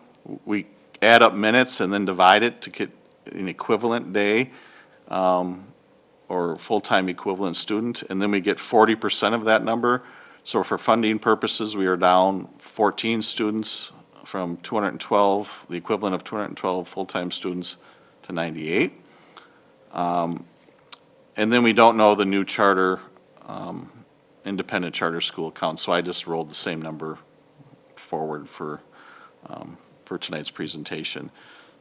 we add up minutes and then divide it to get an equivalent day, or full-time equivalent student, and then we get 40% of that number. So for funding purposes, we are down 14 students from 212, the equivalent of 212 full-time students, to 98. And then we don't know the new charter, independent charter school count, so I just rolled the same number forward for tonight's presentation.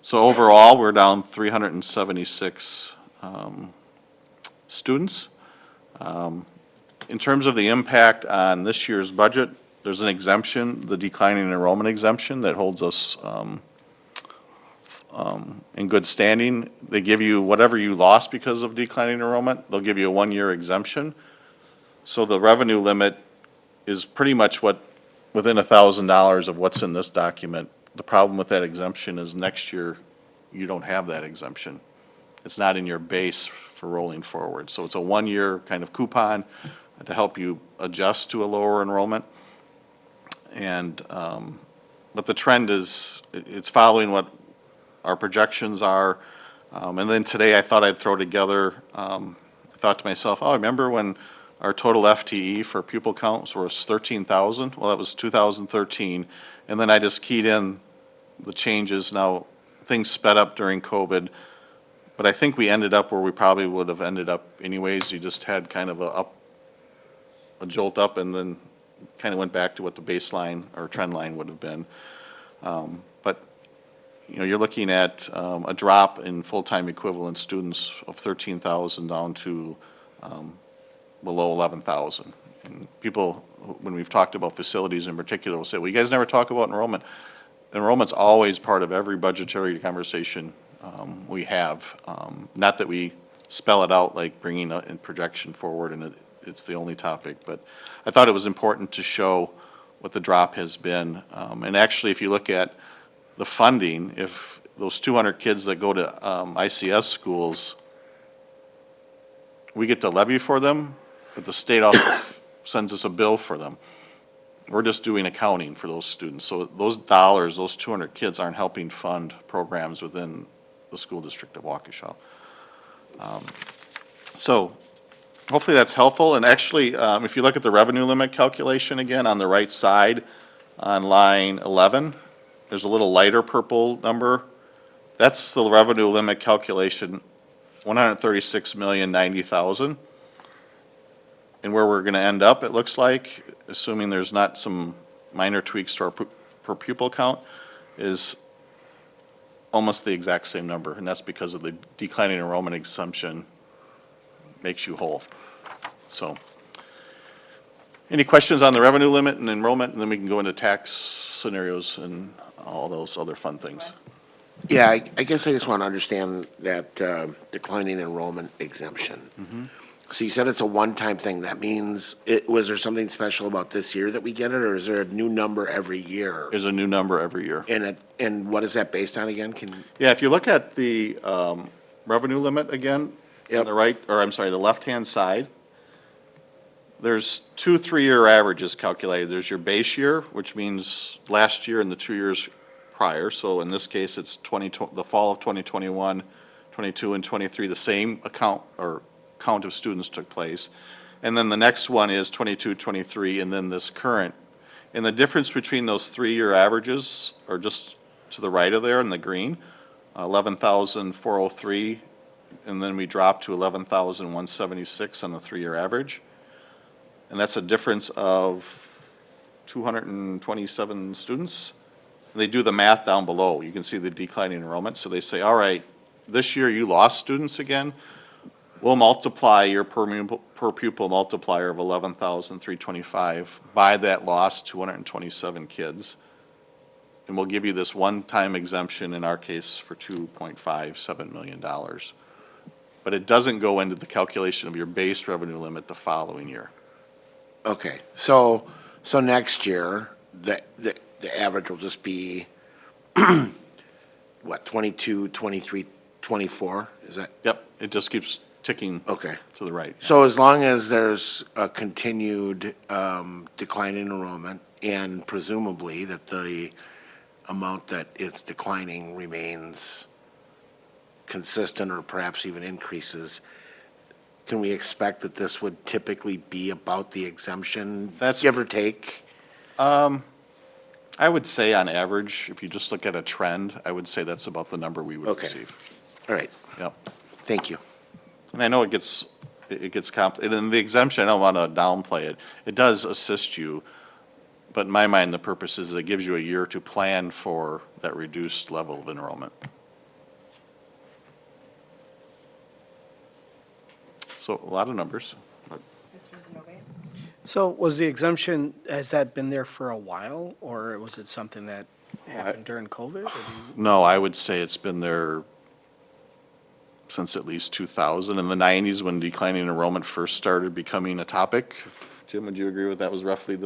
So overall, we're down 376 students. In terms of the impact on this year's budget, there's an exemption, the declining enrollment exemption, that holds us in good standing. They give you whatever you lost because of declining enrollment, they'll give you a 1-year exemption. So the revenue limit is pretty much within $1,000 of what's in this document. The problem with that exemption is next year, you don't have that exemption. It's not in your base for rolling forward. So it's a 1-year kind of coupon to help you adjust to a lower enrollment. And, but the trend is, it's following what our projections are. And then today I thought I'd throw together, I thought to myself, oh, remember when our total FTE for pupil counts was 13,000? Well, that was 2013. And then I just keyed in the changes. Now, things sped up during COVID, but I think we ended up where we probably would have ended up anyways. You just had kind of a jolt up and then kind of went back to what the baseline or trend line would have been. But, you know, you're looking at a drop in full-time equivalent students of 13,000 down to below 11,000. And people, when we've talked about facilities in particular, will say, well, you guys never talk about enrollment. Enrollment's always part of every budgetary conversation we have. Not that we spell it out like bringing a projection forward and it's the only topic, but I thought it was important to show what the drop has been. And actually, if you look at the funding, if those 200 kids that go to ICS schools, we get to levy for them, but the state also sends us a bill for them. We're just doing accounting for those students. So those dollars, those 200 kids aren't helping fund programs within the school district of Waukesha. So hopefully that's helpful. And actually, if you look at the revenue limit calculation again on the right side on line 11, there's a little lighter purple number. That's the revenue limit calculation, $136,090,000. And where we're going to end up, it looks like, assuming there's not some minor tweaks to our per pupil count, is almost the exact same number. And that's because of the declining enrollment exemption makes you whole. So, any questions on the revenue limit and enrollment? And then we can go into tax scenarios and all those other fun things. Yeah, I guess I just want to understand that declining enrollment exemption. So you said it's a one-time thing. That means, was there something special about this year that we get it, or is there a new number every year? There's a new number every year. And what is that based on again? Yeah, if you look at the revenue limit again, on the right, or I'm sorry, the left-hand side, there's 2 3-year averages calculated. There's your base year, which means last year and the 2 years prior. So in this case, it's the fall of 2021, 22, and 23, the same count of students took place. And then the next one is 22, 23, and then this current. And the difference between those 3-year averages are just to the right of there in the green, 11,403 and then we drop to 11,176 on the 3-year average. And that's a difference of 227 students. They do the math down below. You can see the declining enrollment. So they say, all right, this year you lost students again. We'll multiply your per pupil multiplier of 11,325 by that lost 227 kids. And we'll give you this one-time exemption, in our case, for $2.57 million. But it doesn't go into the calculation of your base revenue limit the following year. Okay, so next year, the average will just be, what, 22, 23, 24? Is that, Yep, it just keeps ticking okay. to the right. So as long as there's a continued decline in enrollment, and presumably that the amount that it's declining remains consistent or perhaps even increases, can we expect that this would typically be about the exemption, That's- give or take? I would say on average, if you just look at a trend, I would say that's about the number we would Okay. receive. All right, Yep. thank you. And I know it gets complicated, and the exemption, I don't want to downplay it. It does assist you, but in my mind, the purpose is it gives you a year to plan for that reduced level of enrollment. So a lot of numbers, but So was the exemption, has that been there for a while, or was it something that happened during COVID? Or do you- no, I would say it's been there since at least 2000. In the 90s, when declining enrollment first started becoming a topic. Jim, would you agree with that was roughly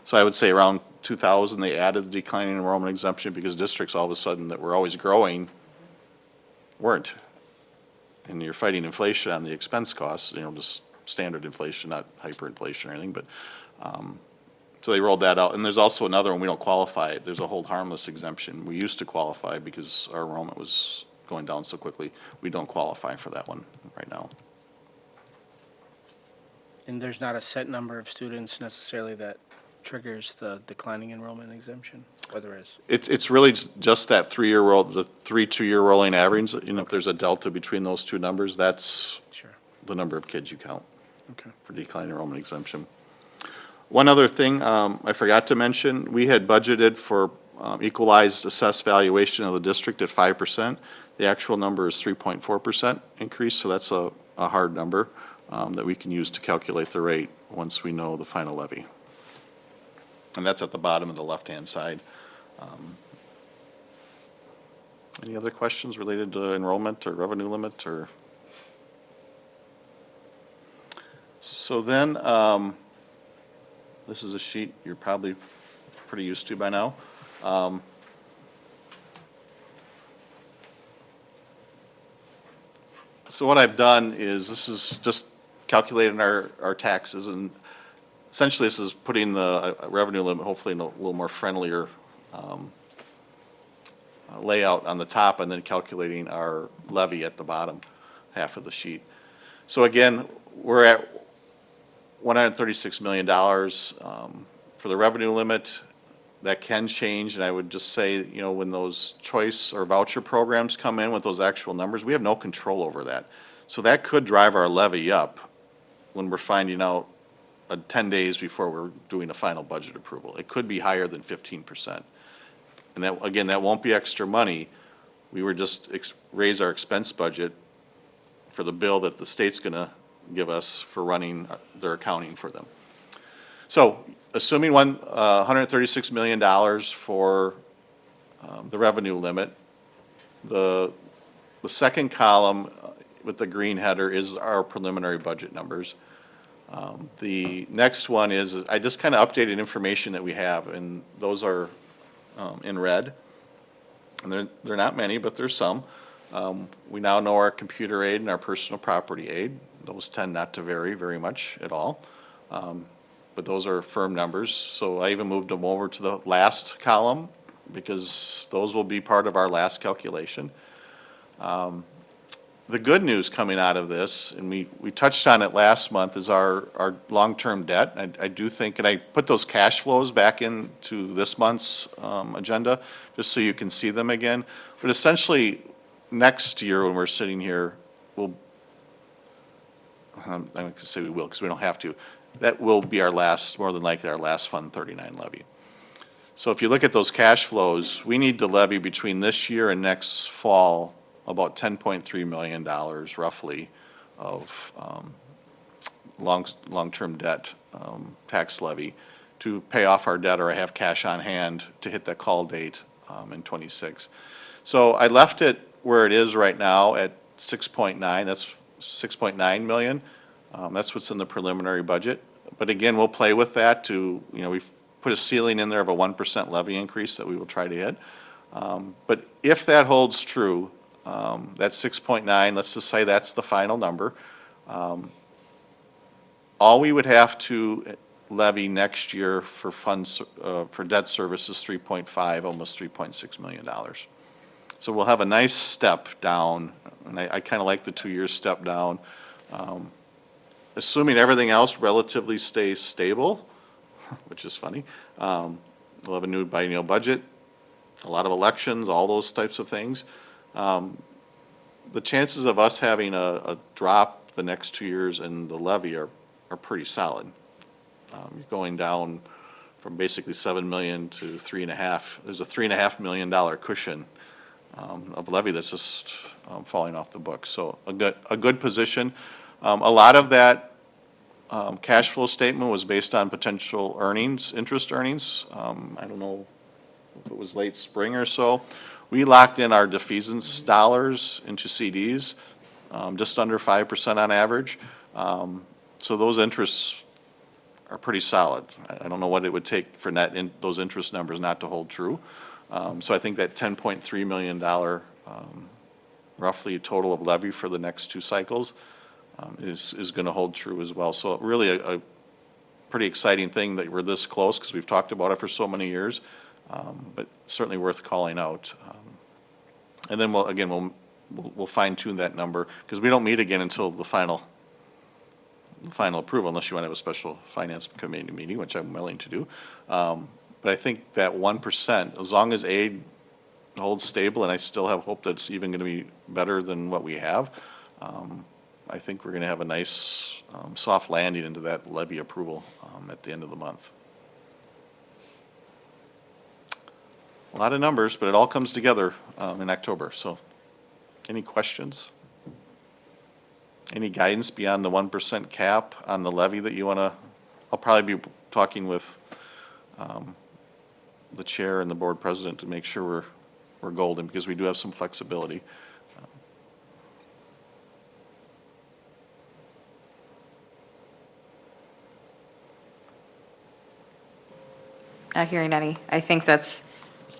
so I would say around 2000, they added the declining enrollment exemption because districts all of a sudden that were always growing weren't. And you're fighting inflation on the expense costs, just standard inflation, not hyperinflation or anything, but, so they rolled that out. And there's also another one, we don't qualify. There's a hold harmless exemption. We used to qualify because our enrollment was going down so quickly. We don't qualify for that one right now. And there's not a set number of students necessarily that triggers the declining enrollment exemption, or there is? It's really just that 3-year roll, the 2-year rolling average. If there's a delta between those two numbers, that's Sure. the number of kids you count Okay. for decline enrollment exemption. One other thing I forgot to mention, we had budgeted for equalized assessed valuation of the district at 5%. The actual number is 3.4% increase, so that's a hard number that we can use to calculate the rate once we know the final levy. And that's at the bottom of the left-hand side. Any other questions related to enrollment or revenue limit or? So then, this is a sheet you're probably pretty used to by now. So what I've done is, this is just calculating our taxes, and essentially this is putting the revenue limit hopefully in a little more friendlier layout on the top, and then calculating our levy at the bottom half of the sheet. So again, we're at $136 million for the revenue limit. That can change, and I would just say, when those choice or voucher programs come in with those actual numbers, we have no control over that. So that could drive our levy up when we're finding out 10 days before we're doing a final budget approval. It could be higher than 15%. And that, again, that won't be extra money. We would just raise our expense budget for the bill that the state's gonna give us for running their accounting for them. So, assuming $136 million for the revenue limit, the second column with the green header is our preliminary budget numbers. The next one is, I just kind of updated information that we have, and those are in red. And they're not many, but there's some. We now know our computer aid and our personal property aid. Those tend not to vary very much at all. But those are firm numbers. So I even moved them over to the last column because those will be part of our last calculation. The good news coming out of this, and we touched on it last month, is our long-term debt. I do think, and I put those cash flows back into this month's agenda, just so you can see them again. But essentially, next year when we're sitting here, will, I'm going to say we will, because we don't have to, that will be our last, more than likely our last Fund 39 levy. So if you look at those cash flows, we need to levy between this year and next fall about $10.3 million roughly of long-term debt tax levy to pay off our debt or have cash on hand to hit that call date in '26. So I left it where it is right now at 6.9, that's 6.9 million. That's what's in the preliminary budget. But again, we'll play with that to, we've put a ceiling in there of a 1% levy increase that we will try to hit. But if that holds true, that's 6.9, let's just say that's the final number. All we would have to levy next year for funds, for debt service is 3.5, almost $3.6 million. So we'll have a nice step down, and I kind of like the 2-year step down. Assuming everything else relatively stays stable, which is funny, we'll have a new biennial budget, a lot of elections, all those types of things. The chances of us having a drop the next 2 years in the levy are pretty solid. You're going down from basically 7 million to 3.5. There's a $3.5 million cushion of levy that's just falling off the books. So a good position. A lot of that cash flow statement was based on potential earnings, interest earnings. I don't know if it was late spring or so. We locked in our defeasance dollars into CDs, just under 5% on average. So those interests are pretty solid. I don't know what it would take for those interest numbers not to hold true. So I think that $10.3 million roughly total of levy for the next 2 cycles is going to hold true as well. So really a pretty exciting thing that we're this close, because we've talked about it for so many years, but certainly worth calling out. And then we'll fine tune that number, because we don't meet again until the final approval, unless you want to have a special finance committee meeting, which I'm willing to do. But I think that 1%, as long as aid holds stable, and I still have hope that it's even going to be better than what we have, I think we're going to have a nice soft landing into that levy approval at the end of the month. A lot of numbers, but it all comes together in October. So any questions? Any guidance beyond the 1% cap on the levy that you want to? I'll probably be talking with the chair and the board president to make sure we're golden, because we do have some flexibility. Not hearing any. I think that's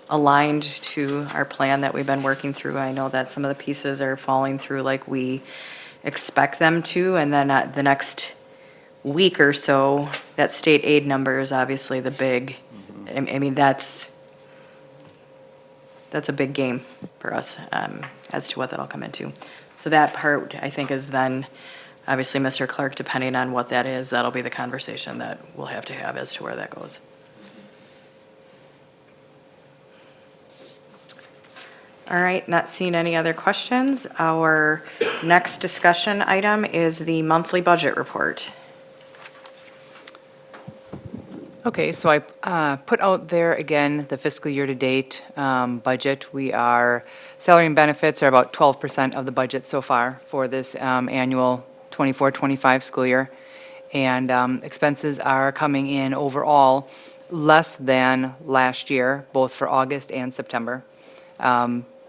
aligned to our plan that we've been working through. I know that some of the pieces are falling through like we expect them to, and then the next week or so, that state aid number is obviously the big, I mean, that's a big game for us as to what that'll come into. So that part, I think, is then, obviously, Mr. Clark, depending on what that is, that'll be the conversation that we'll have to have as to where that goes. All right, not seeing any other questions. Our next discussion item is the monthly budget report. Okay, so I put out there again the fiscal year-to-date budget. Salary and benefits are about 12% of the budget so far for this annual 24-25 school year. And expenses are coming in overall less than last year, both for August and September.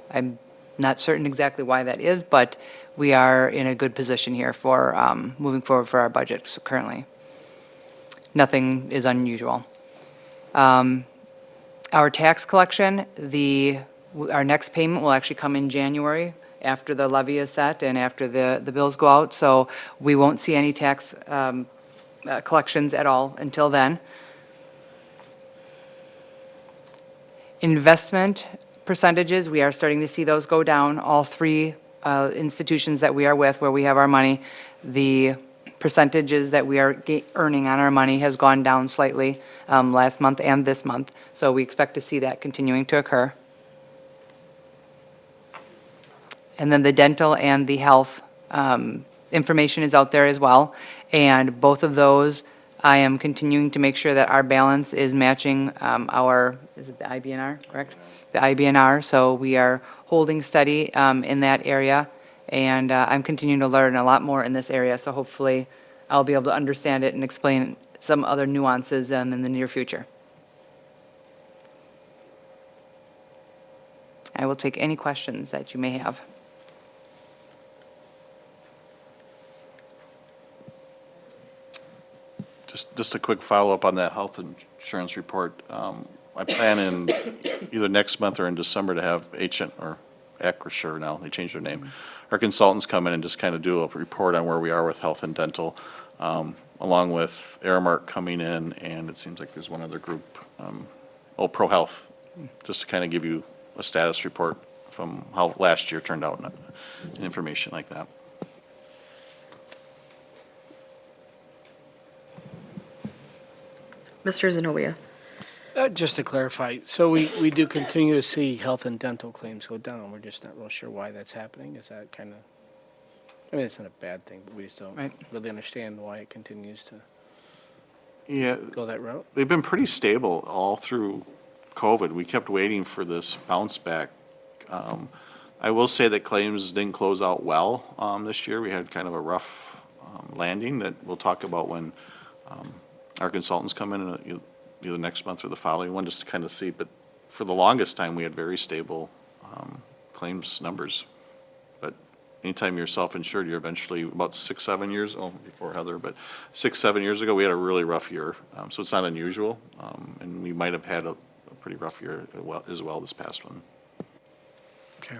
I'm not certain exactly why that is, but we are in a good position here for moving forward for our budget currently. Nothing is unusual. Our tax collection, our next payment will actually come in January after the levy is set and after the bills go out, so we won't see any tax collections at all until then. Investment percentages, we are starting to see those go down. All 3 institutions that we are with, where we have our money, the percentages that we are earning on our money has gone down slightly last month and this month. So we expect to see that continuing to occur. And then the dental and the health information is out there as well. And both of those, I am continuing to make sure that our balance is matching our, is it the IBNR, correct? The IBNR, so we are holding steady in that area. And I'm continuing to learn a lot more in this area, so hopefully I'll be able to understand it and explain some other nuances in the near future. I will take any questions that you may have. Just a quick follow-up on that health insurance report. I plan in either next month or in December to have or Acrisure now, they changed their name. Our consultants come in and just kind of do a report on where we are with health and dental, along with Aramark coming in, and it seems like there's one other group, Pro Health, just to kind of give you a status report from how last year turned out and information like that. Mr. Zenobia? Just to clarify, so we do continue to see health and dental claims go down. We're just not real sure why that's happening. Is that kind of, I mean, it's not a bad thing, but we just don't Right. really understand why it continues to Yeah, go that route. they've been pretty stable all through COVID. We kept waiting for this bounce back. I will say that claims didn't close out well this year. We had kind of a rough landing that we'll talk about when our consultants come in either next month or the following one, just to kind of see. But for the longest time, we had very stable claims numbers. But anytime you're self-insured, you're eventually about 6, 7 years, before Heather, but 6, 7 years ago, we had a really rough year. So it's not unusual. And we might have had a pretty rough year as well this past one. Okay.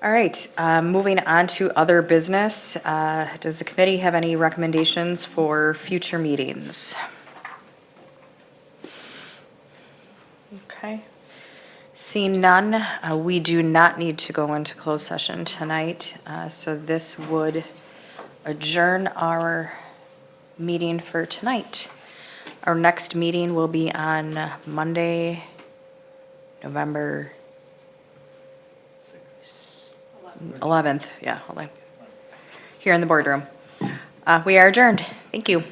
All right, moving on to other business. Does the committee have any recommendations for future meetings? Okay. Seeing none, we do not need to go into closed session tonight, so this would adjourn our meeting for tonight. Our next meeting will be on Monday, November 11th, yeah, hold on. Here in the boardroom. We are adjourned. Thank you.